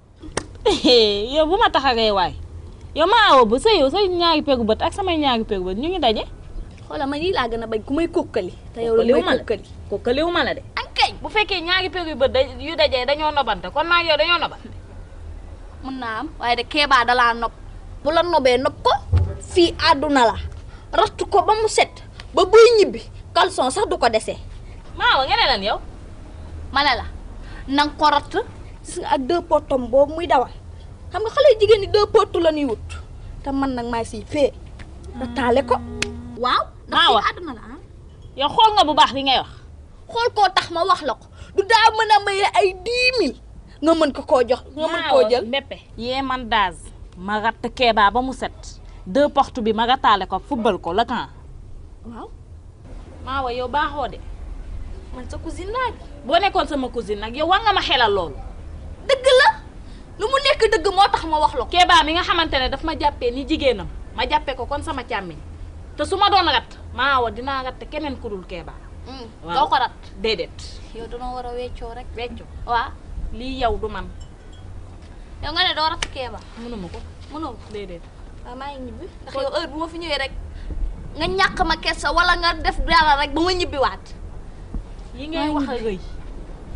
yow bu ma taxawee waay. yow maa awa ba sa yow sa ñaari péru bët ak samay ñaari péru bët ñu ngi daje. xoolal man yii laa gën a bañ ku may kokkali. te yow la may kokkali kokkaliwu ma la de. ankay bu fekkee ñaari péru bët yu dajee dañoo nobante kon maa yow dañoo nobante. mën naa am waaye de Kéba da laa nopp. bu la nobee nopp ko. fii àdduna la. rastu ko ba mu set. ba buy ñibbi caleçon sax du ko dese. maawa nga ne lan yow. ma ne la nanga ko ratt gis nga ak 2 potom boobu muy dawal xam nga xale jigéen ñi 2 potu la ñuy wut te man nag maay siy fee rattaale ko waaw ndax fii àdduna la yow xool nga bu baax li ngay wax. xool koo tax ma wax la ko du daa mën a maye ay 10 000 nga mën ko koo jox nga mën koo jël Mbeppe yee man daaz ma ratt Kéba ba mu set 2 portes bi ma rattaale ko football ko la kan waaw Maawa yow baaxoo de man sa cousine laa boo nekkoon sama cousine nag yow war nga ma xelal loolu dëgg la lu mu nekk dëgg moo tax ma wax la ko Kéba mi nga xamante ne daf ma jàppee ni jigéenam ma jàppee ko kon sama càmmiñ te su ma doon rat Maawa dinaa ratt keneen ku dul Kéba doo ko rat déedéet yow danoo war a weccoo rek weccoo waaw lii yow du man yow nga ne doo rat Kéba mënuma ko mënoo déedéet waaw maa ngi ñibbi ndax yow heure bu ma fi ñëwee rek nga ñàkk ma kersa wala nga def dara rek ba ma ñibbiwaat yi ngay wax a rëy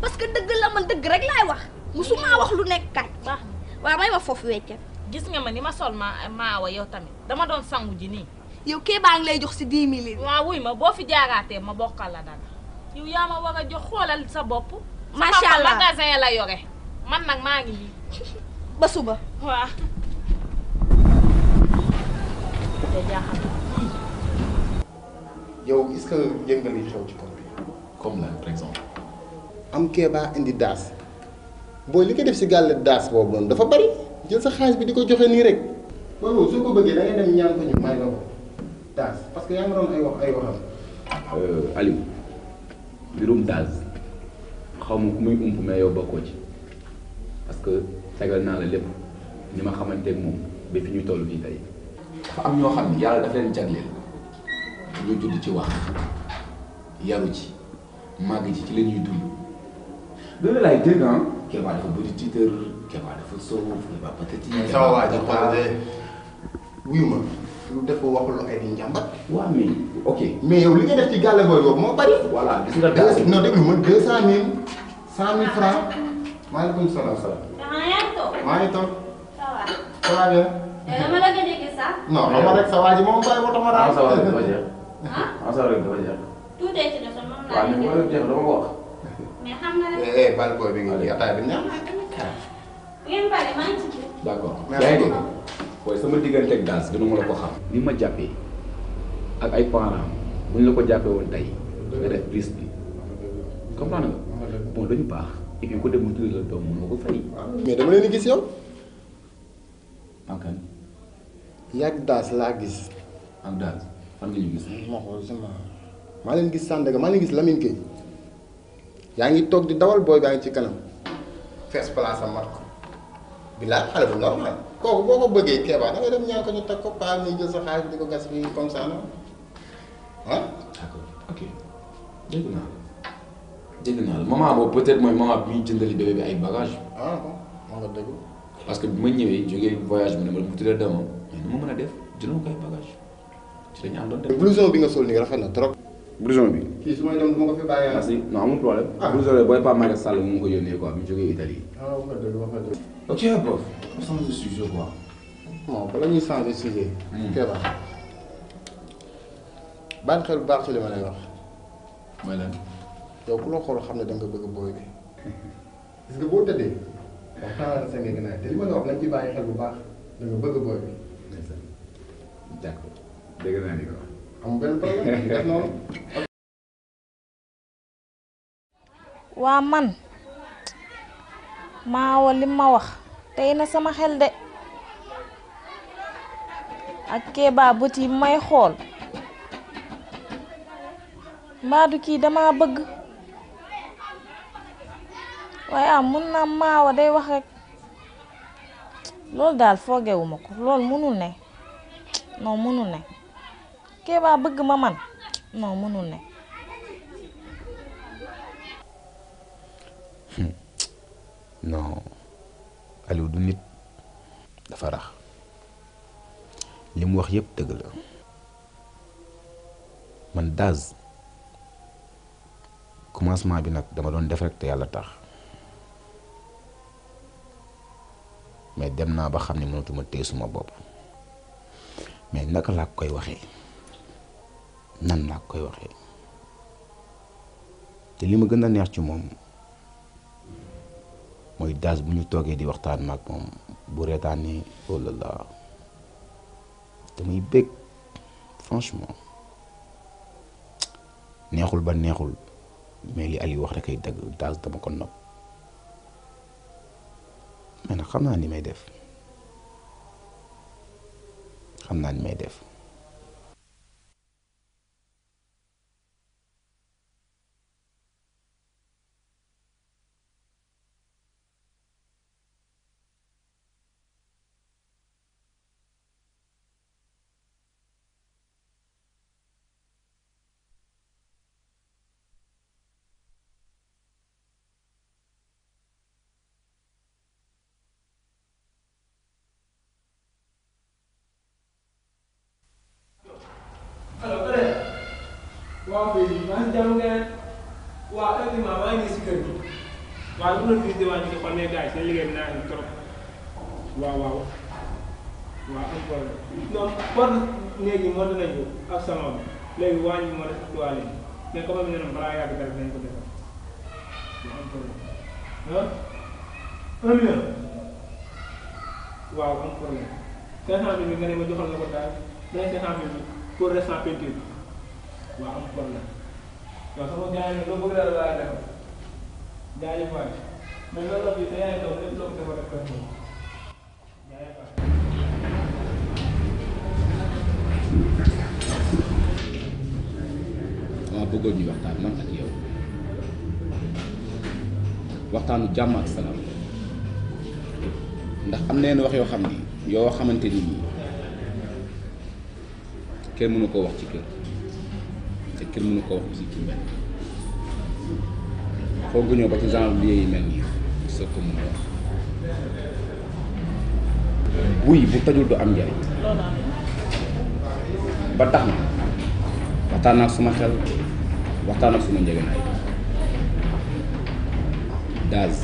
parce que dëgg la man dëgg rek laay wax musuma wax lu nekk kaaj baax waaw may ma foofu wecce gis nga ma ni ma sol Maawa yow tamit dama doon sangu ji nii yow Kéba ngi lay jox si 10 000 waaw wuy ma boo fi jaaraatee ma bokkal la dara yow yaa ma war a jox xoolal sa bopp macha allah magasin la yore man nag maa ngi nii ba suba waaw te jaaxal yow est-ce que yëngal yi xew ci koñ bi comme là par exemple. am Kéba indi daas booy li ko def si gàlle daas boobu noonu dafa bari jël sa xaalis bi di ko joxe nii rek boobu soo ko bëggee da ngay dem ñaan ko ñu may la ko daas parce que yaa ngi doon ay waxam. Aliou mbirum daas xaw ma ku muy ump mais yow bokkoo ci parce que tegal naa la lépp ni ma xamante ak moom ba fi ñu toll fii tey. dafa am ñoo xam ne yàlla dafa leen jagleel ñu judd ci wax yaru ci màgg ci la ñuy dund. loolu laay dégg ah. Kéba dafa bëri tiitër Kéba dafa soof Kéba patati. sama waa ji xool de wuyu ma lu def waxul ay di njàmbat. waaw mais ok. mais yow li nga def ci gàlle booy boobu moo bari. voilà gis nga daal non déglu ma 200 000 100 000 francs. maaleykum salaam. maa ngi toog. ça va bien. dama la gëj a gis sax. non xam nga rek sa waa ji moom bàyyi ko tax ma daal. sa waa ji dafa jeex. sa waa ji dafa jeex. tuutee ci desoon moom laa waaw mais wala jeex dama ko wax. mais xam nga rek. bal booy bi nga ji ataaya bi ñam. ngeen bari maa ngi ci biir. d'accord yaa ngi dégg booy sama diggante ak daas gënu ma la ko xam. ni ma jàppee ak ay parents bu ñu la ko jàppee woon tey nga def prise bi comprendre nga bon dañu baax et puis ko dem mu tuddee la doom mënoo ko fay. mais dama leen di gis yow. ak kan. yàgg daas laa gis. ak daas fan nga ñu gis. ma xool sama maa leen gis Sandaga maa leen gis Lamine Gueye yaa ngi toog di dawal booy baa ngi ci kanam fees place am mat ko bilaay xale bu normal kooku boo ko bëggee Kéba da ngay dem ñaan ko ñu teg ko paa ñuy jël sa xaalis bi di ko gas bi comme ça non ah. d'accord ok dégg naa la maman boobu peut-être mooy maman bi muy jëndali bébé bi ay bagages. ah bon moo nga dëgg. parce que bi ma ñëwee jógee voyage bi ne ma mu tuddee doomam mais nu ma mën a def jëloon ko ay bagages ci la ñu àndoon dem. blouson bi nga sol nii rafet na trop. blouson bi. kii su may dem du ma ko fi bàyyi. merci non amul problème. blouson bi booy Pape Maguette Sall mu ko yónnee quoi bi mu jógee Italie. ah wax nga dëgg wax nga dëgg. ok prof on change de sujet quoi. bon bala ñuy changer sujet. Kéba bàyyi xel bu baax ci li ma lay wax. mooy lan. yow ku la xool xam ne da nga bëgg booy bi gis nga boo tëddee waxtaan sa nga gën a te li ma la wax nañ ci bàyyi xel bu baax da nga bëgg booy bi. d'accord dégg naa ni ko wax. amul benn problème def noonu. waa man Maawa li ma wax tey na sama xel de ak Kéba bët yi may xool mbaadu kii dama bëgg waaye am mun naa Maawa day wax rek loolu daal foogewuma ko loolu mënul ne non mënul ne Kéba bëgg ma man non mënul ne. non Aliou du nit dafa rax li mu wax yépp dëgg la man Daz commencement bi nag dama doon def rek te yàlla tax mais dem naa ba xam ne mënatuma téye suma bopp mais naka laa koy waxee nan laa koy waxee te li ma gën a neex ci moom mooy Daz bu ñu toogee di waxtaan maag moom bu reetaanee oh là là damay bëgg franchement neexul ba neexul mais li Aliou wax rek ay dëgg Daz dama ko nopp mais nag xam naa ni may def xam naa ni may def. alors Kader waaw Béy maa ngi jàmm ngeen waaw effectivement maa ngi nii si kër gi waaw lu ma visité waa ñu ngi xool ne gars yi seen liggéey bi naa leen trop waaw waaw waaw am problème non porte néeg yi monté nañ ko ak salon bi léegi waa ñu moo def toilette mais comme ni ñu ne balaa yàgg dara dinañ ko defar waaw am problème ah 1 million waaw am problème 500 000 nga ne ma joxal la ko daal beneen 500 000 pour restant peinture bi waaw am problème waaw sama gars yi loo bëgg daal laa def gars yi faay mais loolu la bii te yaa ngi toog lépp loo ko defal rek moom gars yi faay. waaw bëggoon ñu waxtaan man ak yow waxtaanu jàmm ak salaam ndax am na yenn wax yoo xam ni yoo xamante ni nii kenn mënu koo wax ci kër te kenn mënu koo wax aussi ci mbedd foog nga ñëw ba ci genre lieu yi mel nii soo ko mën a wax buy bu tajul du am njariñ ba tax na waxtaan ak suma xel waxtaan ak suma njëgënaay Daz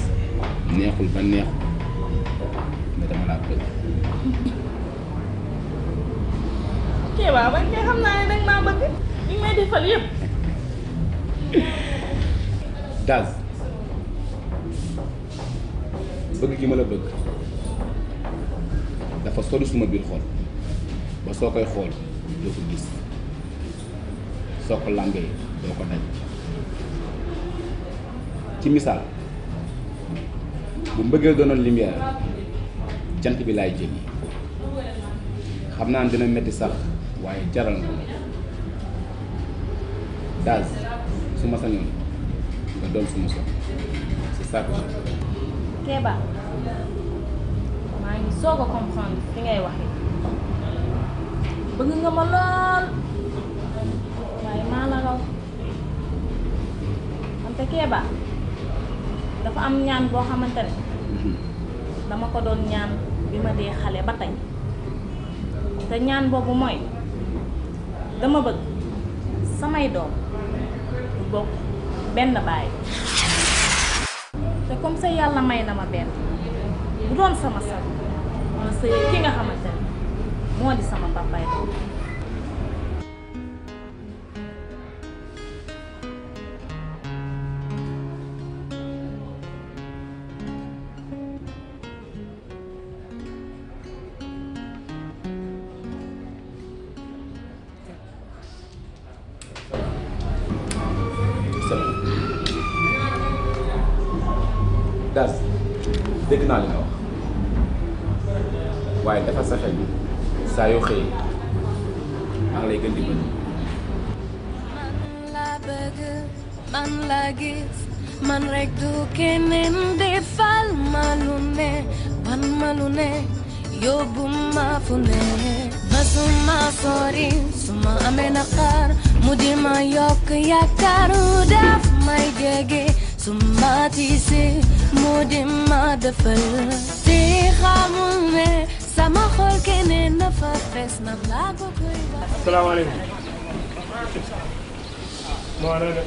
neexul ba neexul mais dama laa bëgg. Kéba man kay xam naa ne danga maa bëgg li may defal yëpp. Daz bëgg gi ma la bëgg dafa sori suma biir xol ba soo koy xool doo ko gis soo ko làmbee doo ko daj ci misaal bu mbëggeel doonoon lumière jant bi laay jël xam naa dina metti sax waaye jaral na Daz su ma sañoon nga doon suma soxla c'est ça que je veux. Kéba maa ngi soog a comprendre fi ngay waxee bëgg nga ma lool waaye maa la raw wante Kéba dafa am ñaan boo xamante ne dama ko doon ñaan bi ma dee xale ba tey te ñaan boobu mooy dama bëgg samay doom du bokk benn baay te comme ça yàlla may na ma benn bu doon sama sago ma sëy ki nga xamante ne moo di sama papaay doom. Daz dégg naa li nga wax waaye dafa sa xel bi saa yoo xëyee maa ngi lay gën di bëgg. man la bëgg man la gis man rek du keneen defal ma lu ne wan ma lu ne yóbbu ma fu ne masuma sori suma amee naqar mu di ma yokk yaakaaru daf may jege suma tiisee mu di ma defal te xamul ne sama xol keneen na fa fees na laa ko koy wax. asalaamaaleykum. moo ne de.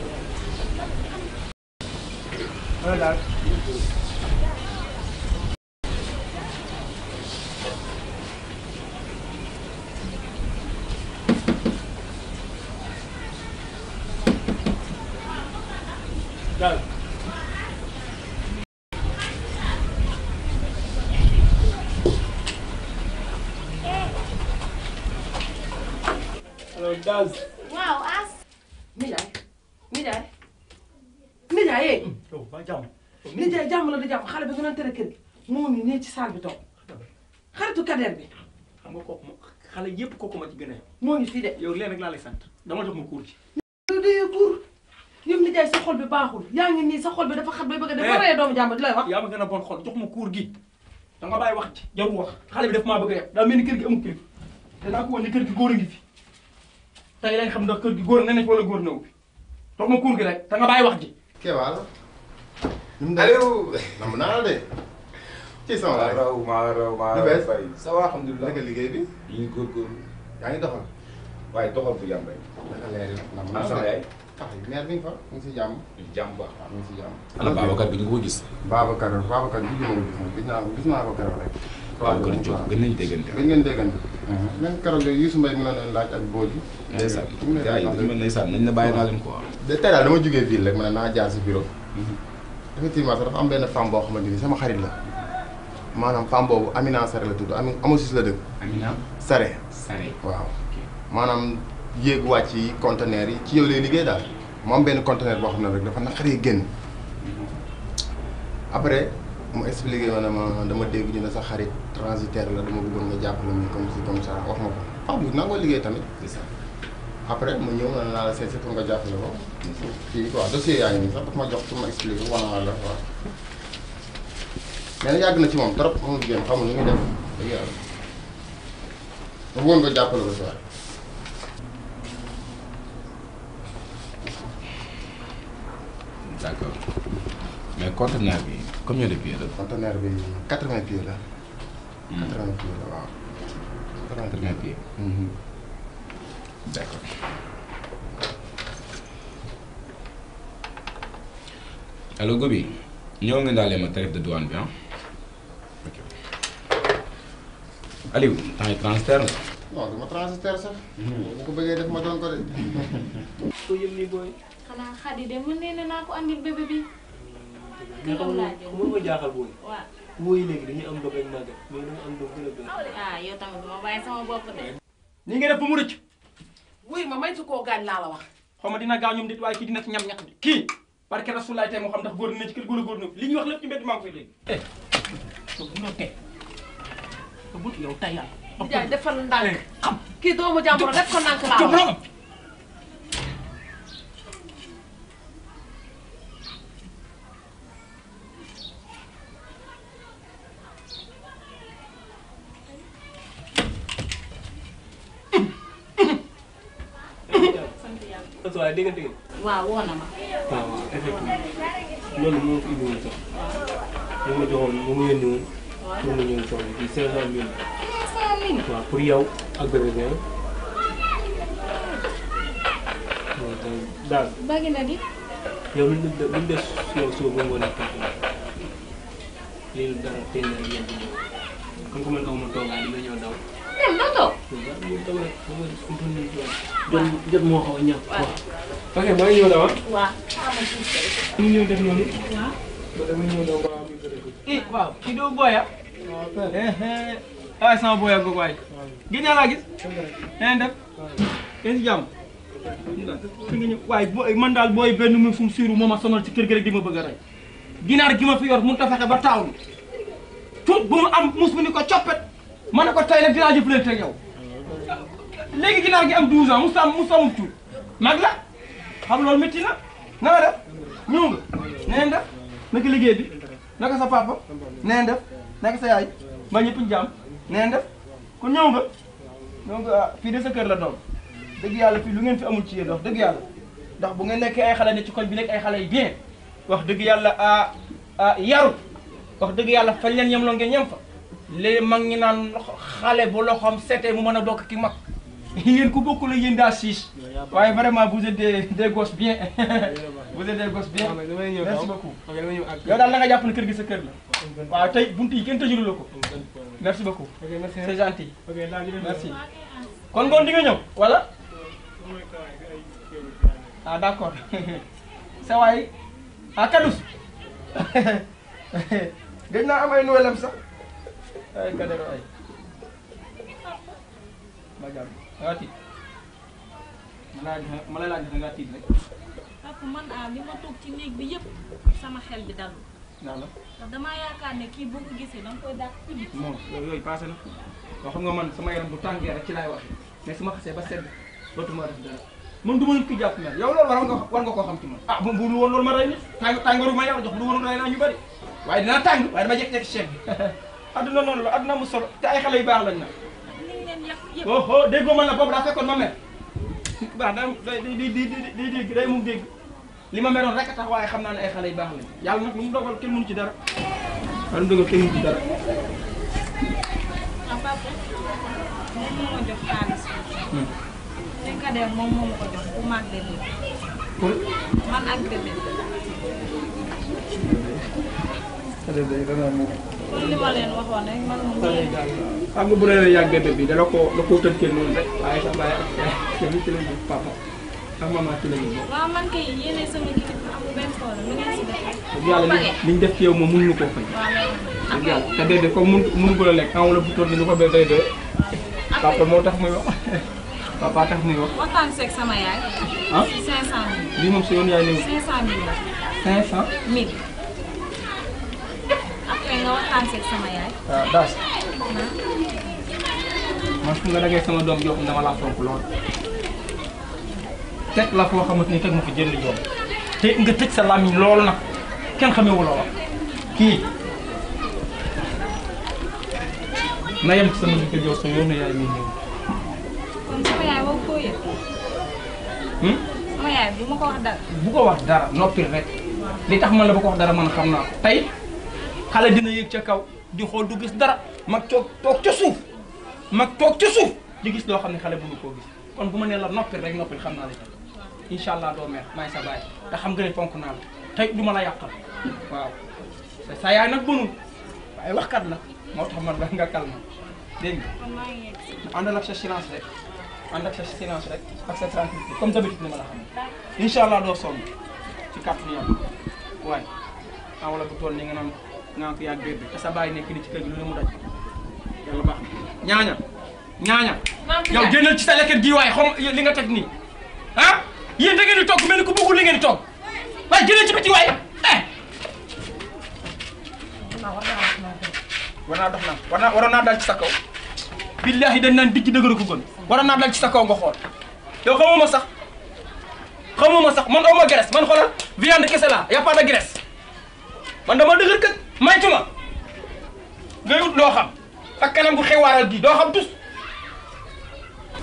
ana daal. daal. alors Daz. waaw As. nijaay nijaay nijaay yeey. yow ba jàmm. nijaay jàmm la di jàmm xale bi nga doon tere kër gi moo ngi nee ci salle bi toog xaritu Kader bi. xam nga kooku xale yépp kooku ma ci gën a moo ngi fii de yow leen rek laa lay sant dama jox ma kuur ci yow dee kuur yow ni jaay sa xol bi baaxul yaa ngi nii sa xol bi dafa xat bay bëgg a dafa rey doomu jàmbur di lay wax yaa ma gën a bon xol jox ma kuur gi da nga bàyyi wax ci jarul wax xale bi daf maa bëgg a yeb daa mel ni kër gi amul kilifa te daa ko woon ne kër gi góor a ngi fi tey lañ xam ndax kër gi góor na nekk wala góor na fi jox ma kuur gi rek da nga bàyyi wax ji Kéwal. Aliou. nam naa la de. ci sama waay maa raw fay. ça va alhamdulilah naka liggéey bi. ñu ngi góorgóorlu. yaa ngi doxal. waaye doxal bu yam rek. naka leer yi. nam sama yaay. ah maire bi nga fa mu ngi si jàmm. jàmm baax mu ngi si jàmm. ana Babacar bi ñu ko gis. Babacar bi ma ko gis moom gis naa ko keroog rek. waaw gën nañu déggante. gën ngeen déggante. même keroog de Youssou Mbaye mi la doon laaj ak Bodji. ndeysaan gars yi dañu mel ndeysaan nañ la bàyyi naa leen quoi. tey daal dama jógee ville rek ma ne naa jaar si bureau. effectivement sax dafa am benn femme boo xamante ni sama xarit la maanaam femme boobu Amina Sare la tudd Amosis la dëkk. Amina Sare. Sare waaw. maanaam yéeg wàcc yi conteneur yi ci yow lay liggéey daal mu am benn conteneur boo xam ne rek dafa naqaree génn après mu expliqué ma ne ma dama dégg ñu ne sa xarit transitaire la dama bëggoon nga jàppale ma comme si comme ça wax ma ko. ah bu nangoo liggéey tamit. c'est ça après mu ñëw na naa la seet si pour nga jàppale ko. fii quoi dossier yaa ngi nii sax daf ma jox pour ma expliqué wana la quoi. mais nag yàgg na ci moom trop moom jigéen xamul nu muy def dëgg yàlla ma bëggoon nga jàppale ko si waay. d'accord mais conteneur bi combien de pieds la. conteneur bi 80 pieds la. 80 pieds la waaw. 80 pieds. D'accord. Allô Gobi ñëw nga daal ma tarif de douane bi ah. ok Aliou temps yi transfert la. non du ma transfert sax. bu ko bëggee def ma doon ko de. ko yëm nii booy. xanaa Xadi de mën nee naa ko andil bébé bi. mais xam nga ma jaaxal booy. waaw booy léegi dañuy am doom rek màgget mais dañu am doom gën a bëri. ah yow tamit duma bàyyi sama bopp de. ni nga def ba mu rëcc. wuy ma maytu koo gaañ laa la wax. xaw ma dina gaaw ñoom dit waaye kii dina ci ñam ñax bi kii parce que rasulaay tey moo xam ndax góor dina ci kër góor a góor na li ñuy wax lépp ci mbedd maa ngi koy dégg. bu ñu teg ba but yow tey yàlla. Ndiaye defal ndànk xam kii doomu jàmbur def ko ndànk laa wax. waaye dégg nga waaw woo na ma. waaw waaw effectivement loolu moo ko indi woon sax moom la joxoon moom la yónni woon pour nga ñëw soxla ci 500 000. 500 000 waaw pour yow ak bébé bi daal. bagi na di. yow lu ñu des yow suba ba ngoon ak lii dara tey na yéen di ñëw comme que man aw ma toogaay di nga ñëw daw. dem doo toog. daw rek jot moo xaw a ñàkk. waaw ok maa ngi ñëw daw ah. waaw. ñu ñëw def noonu. waaw. ba dama ñëw daw ba am yu waaw kii doo booya. waaw sama booya googu waay. gis naa laa gis. na def. yéen si jàmm. fi nga ñëw waaye man daal booy benn mu fu mu siiru moo ma sonal ci kër gi rek di ma bëgg a rey. ginaar gi ma fi yor mënut a fexe ba taawul. tuut bu mu am mus bu ni ko coppet. ma ne ko tey nag dinaa jëflante ak yow. léegi ginaar gi am 12 ans mu samum tuut. mag la xam loolu métti na. na nga def ñëw nga. nee def naka liggéey bi naka sa papa. nee def naka sa yaay ba ñëpp ñu jàmm. nee def kon ñëw nga. donc fii de sa kër la doom. dëgg yàlla fii lu ngeen fi amul ci yéen wax dëgg yàlla ndax bu ngeen nekkee ay xale ne ci koñ bi nekk ay xale yi bien wax dëgg yàlla yaru wax dëgg yàlla fañ leen yem loo ngeen yem fa léegi mag ñi naan xale bu loxoom setee mu mën a bokk ki mag yéen ku bokkul ak yéen daa siis waaye vraiment vous êtes des gosses bien vous êtes des gosses bien merci beaucoup yow daal na nga jàpp ne kër gi sa kër la waaw tey buntu yi kenn tëjulu la ko merci beaucoup c'est gentil merci kon ngoon di nga ñëw wala ah d'accord sa waay kadus gëj naa am ay noëlam sax ay kadero ay ba jàmm nga tiit ma lay laaj da nga tiit rek papa man li ma toog ci néeg bi yëpp sama xel bi dalu naa la ndax damaa yaakaar ne kii boo ko gisee danga koy dàq ci biti moom yooyu passé na yoo xam nga man sama yaram bu tàngee rek ci laay waxee mais su ma xasee ba sedd dootuma def dara man du ma nit ki jàpp mer yow loolu war nga koo xam ci man ah bu lu woon loolu ma rey nit tàngooru ma yàlla jox bu lu woon rey naa ñu bëri waaye dinaa tàng waaye dama jekk-jekk chef bi adduna noonu la adduna mu solo te ay xale yu baax lañ na oh déggoo man la boobu daa fekkoon ma mer baax day dégg day mu dégg li ma meroon rek a tax waaye xam naa ne ay xale yu baax lañ yàlla nag lu mu dogal kenn mënu ci dara wala mu dogal kenn mënu ci dara papa moom moo ma jox xaalis te Kader moom moo ma ko jox bu mag bébé man ak bébé li ma leen waxoon rek man moom xam nga bu dee yàgg bébé bi dala ko tënkee noonu rek waaye sa bàyyi ak ci la ñu papa ak maman ci la ñu bokk. waaw man kay yéene sama kilifa amul benn problème lu ngeen si def yàlla liñ def ci yow moom mënuñu koo fay. yàlla te bébé comme mënu ko la lekk xam wala bu toll nii lu ko bébé day doy papa moo tax muy wax papa tax muy wax. waxtaan seeg sama yaay. ah 500 000. lii moom si yoon yaay néew. 500 000 la. 500 000. après nga waxtaan seeg sama yaay. waaw daas man fu nga dagee sama doom joo xam dama laa fonk lool teg la foo xamante ni teg ma fi jënd joom te nga tëj sa làmmiñ loolu nag kenn xamee wula wax kii na yem ci sama diggante yow sa yoon na yaay muy néew. kon sama yaay woo koo yëg. sama yaay bu ma ko wax dara. bu ko wax dara noppil rek li tax man la bu ko wax dara man xam naa ko tey xale dina yëg ca kaw di xool du gis dara mag toog ca suuf mag toog ca suuf di gis loo xam ne xale mënu koo gis kon bu ma nee la noppil rek noppil xam naa la tax incha allah doo mer maay sa baay te xam nga ne fonk naa la tey du ma la yàqal waaw sa yaay nag bënul waaye waxkat la moo tax man ba nga calme dégg nga àndal ak sa silence rek ànd ak sa silence rek ak sa tranquillité comme d'habitude ni ma la xam incha allah doo sonn ci kàttanu yàlla waaye ah wala bu toll nii nga naan nga ko yàgg bébé te sa baay nekk ni ci kër gi lu ne mu daj yàlla baax ñaaña yow génnal ci sa lekket gi waaye xam li nga teg nii ah yéen da ngeen di togg mel ni ku bëggul li ngeen di togg waaye génnal ci biti waaye waroon naa dal ci sa kaw billahi dañ naan dijj dëgër ko gën waroon naa dal ci sa kaw nga xool yow xamuma sax man awma graisse man xoolal viande kese la y a pas de graisse man dama dëgër kët maytuma ngay ut loo xam ak kanam gu xewaaral gi doo xam tus.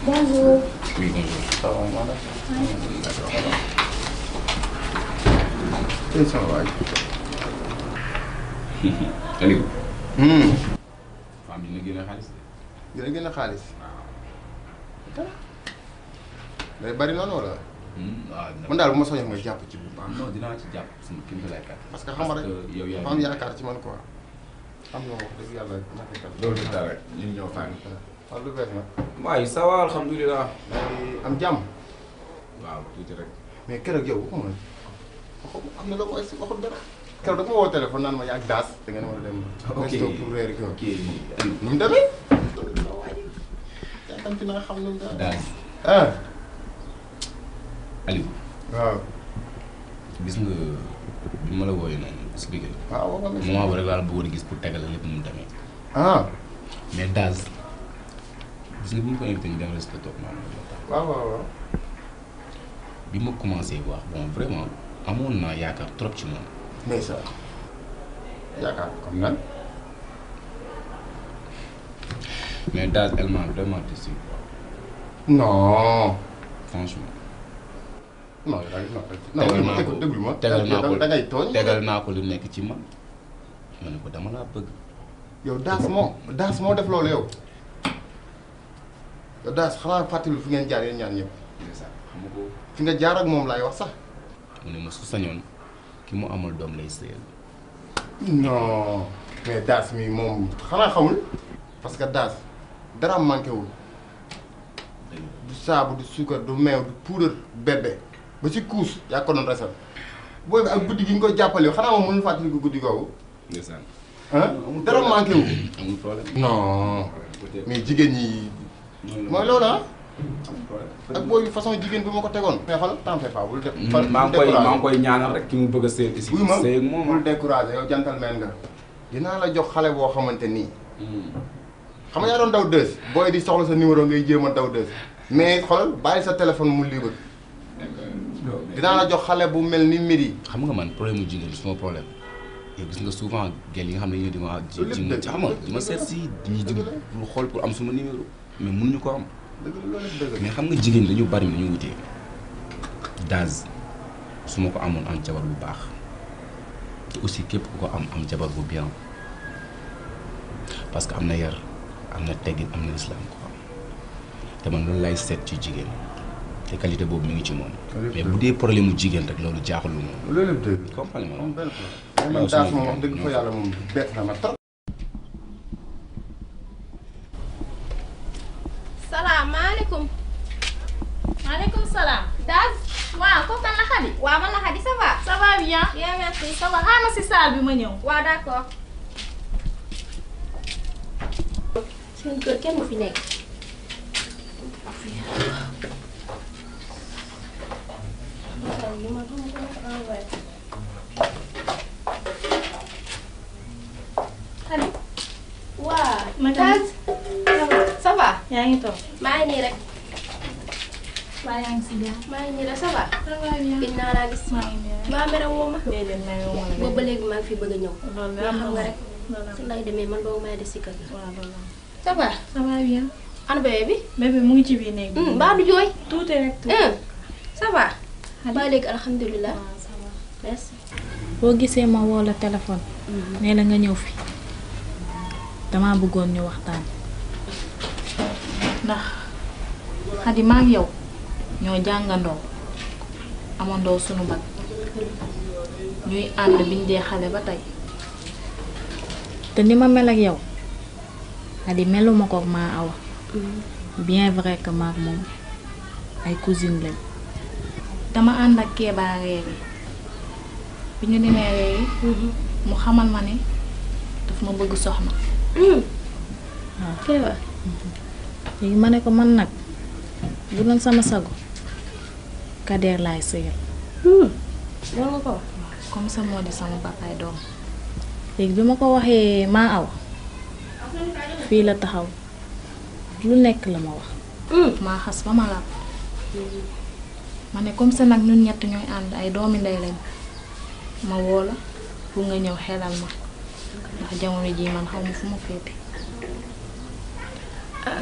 Bonjour. Oui, bonjour. Ça va, madame? Ça va. Aliou. Femme dina génne xaalis. Dina génne xaalis. day bari noonu wala. man daal bu ma soñoon nga jàpp ci bu baax. non dinaa ci jàpp sama kii bi lay kat. parce que xam nga rek yow yaa am yaakaar ci man quoi. xam nga wax dëgg yàlla naka kat. loolu du dara ñun ñoo fànn. waaw lu bees nag. waaye ça va alhamdulilah. am jàmm. waaw tuuti rek. mais keroog yow waxuma am na la ko si waxul dara. keroog da nga ma woo téléphone naan ma yàgg daas. da ngeen war a dem. resto pour réer ko. ok nu mu demee. yaakaar naa xam nu mu demee. daas. ah. Aliou. waaw. gis nga bi ma la wooyee noonu expliqué la. waaw wax nga moment boobu rek laa la bëggoon a gis pour tegal la lépp nu mu demee. ah. mais daas gis nga bi ñu ko invité ñu dem resto toog noonu. waaw waaw waaw. bi ma commencé wax bon vraiment amoon naa yaakaar trop ci moom. mais ça yaakaar comme nan. mais daas elle m'a vraiment déçu. non. franchement. non déglu ma tegal naa ko lu nekk ci man ma ne ko dama laa bëgg. yow daas moo def loolu yow. yow daas xanaa fàttali fi ngeen jaar yéen ñaan ñëpp. fi nga jaar ak moom laay wax sax. mu ne ma su sañoon ki mu amal doom lay sëyal. non mais daas mi moom xanaa xamul. parce que daas dara manqué wul. du saabu du suukar du meew du poudre bébé ba ci kuus yaa ko doon resal booy bi ak guddi gi nga koy jàppale xanaa moom mënul fàttali ko guddi googu. ndeysaan. dara manqué wu. amul problème. non mais jigéen ñi. mooy loolu ah. ak booy façon jigéen bi ma ko tegoon. mais xoolal t'en fais pas bul def. maa ngi koy ñaanal rek ki mu bëgg a seet si. wuy ma seeg moom bul découragé yow gentleman nga. dinaa la jox xale boo xamante nii. xam nga yaa doon daw 2 booy di soxla sa numéro ngay jéem a daw 2 mais xoolal bàyyi sa téléphone mu libre dinaa la jox xale bu mel ni Miri. xam nga man problème mu jigéen suma problème yow gis nga souvent gel yi nga xam ne di ma ji xam nga di ma seet si ñuy jig pour xool pour am suma numéro mais mënuñu ko am mais xam nga jigéen dañu bari dañu wutee Daz su ma ko amoon am jabar bu baax te aussi képp ku ko am jabar bu bien parce que am na yar am na teggin am na islam ko te man loolu lay seet ci jigéen te qualité boobu mi ngi ci moom mais bu dee problème mu jigéen rek loolu jaaxul moom loolu lépp dëgg comprendre ma moom benn problème man Daz moom wax dëgg fa yàlla moom bett na ma trop. salaamaaleykum. maaleykum salaam. Daz. waaw kooku kan la Khady. waaw man la Khady ça va. ça va bien. bien merci. ça va xaaral ma si salle bi ma ñëw. waaw d'accord. seen kër kenn du fi nekk. Khady. waaw. Daz. ça va. yaa ngi toog. maa ngi nii rek. waa yaa ngi si bien. maa ngi nii rek ça va. ça va bien. gis naa laa gis. maa ngi bien. maa mere woo ma. déedéet mere woo ma la. boobu ba léegi maa ngi fi bëgg a ñëw. loolu mais xam nga rek. loolu su lay demee man doo may des si kër gi. waaw loolu ça va. ça va bien. ana bébé bi. bébé mu ngi ci biir néeg bi. mbaa du jooy. tuuti rek tuuti. ça va. ba léegi alhamdulilah. merci. boo gisee ma woo la téléphone. nee la nga ñëw fi dama bëggoon ñu waxtaan. ndax Khady ma ak yow ñoo jàngandoo amandoo sunu bag ñuy ànd biñ dee xale ba tey te ni ma mel ak yow Khady meluma ko maa awa bien vrai que maak moom ay cousine lañ dama ànd ak Kéba reeri bi ñu demee reeri mu xamal ma ne daf ma bëgg soxna waaw Kéba léegi ma ne ko man nag bu doon sama sago Kader laay sëyal loolu nga ko comme ça moo di sama papaay doom léegi bi ma ko waxee maa aw fii la taxaw lu nekk la ma wax maa xas ba ma làpp ma ne comme ça nag ñun ñett ñooy ànd ay doomi ndey lañ ma woo la pour nga ñëw xelal ma ndax jamono ji man xaw ma fu ma féete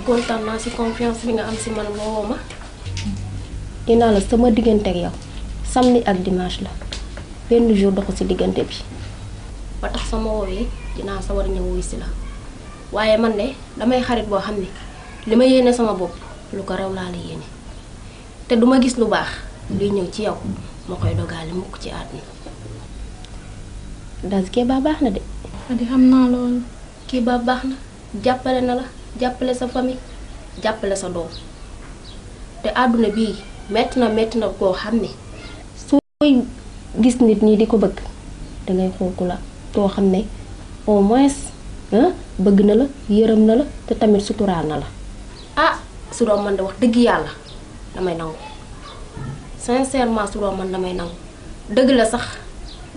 kontaan naa si confiance bi nga am si man nga woo ma dinaa la sama diggante ak yow samedi ak dimanche la benn jour doxu si diggante bi ba tax sama woowee dinaa sa war ñëw wuy si la waaye man de damay xarit boo xam ne li ma yéene sama bopp lu ko raw laa la yéene te duma gis lu baax luy ñëw ci yow ma koy dogaale mukk ci àdduna Daz Kéba baax na de. Khady xam naa loolu. Kéba baax na jàppale na la jàppale sa famille jàppale sa doom te àdduna bii metti na koo xam ne sooy gis nit ñi di ko bëgg dangay xool ku la too xam ne au moins bëgg na la yërëm na la te tamit suturaal na la ah su doon man de wax dëgg yàlla damay nangu sincèrement su doon man damay nangu dëgg la sax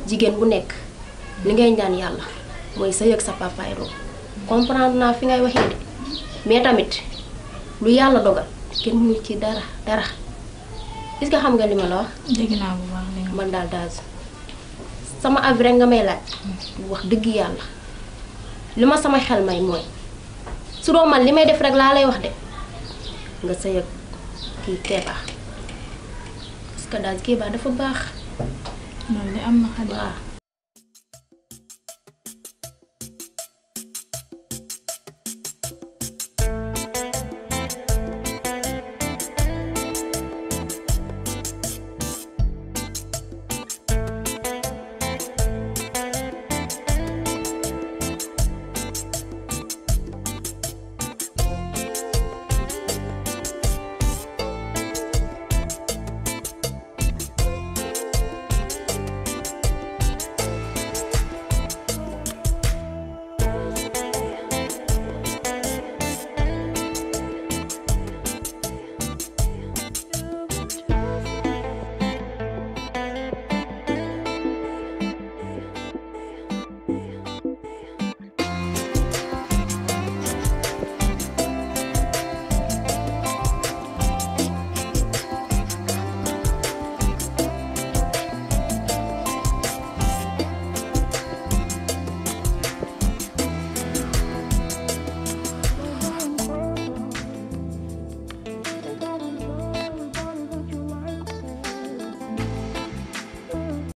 jigéen bu nekk li ngay ñaan yàlla mooy sa yëg sa papaay doom comprendre naa fi ngay waxee de mais tamit lu yàlla dogal kenn mënu ci dara est-ce que xam nga li ma la wax. dégg naa bu baax man daal Daz sama avis rek nga may laaj wax dëgg yàlla li ma sama xel may mooy su doon man li may def rek laa lay wax de nga sa yëg kii Kéba parce que Daz Kéba dafa baax. loolu de am na Khady.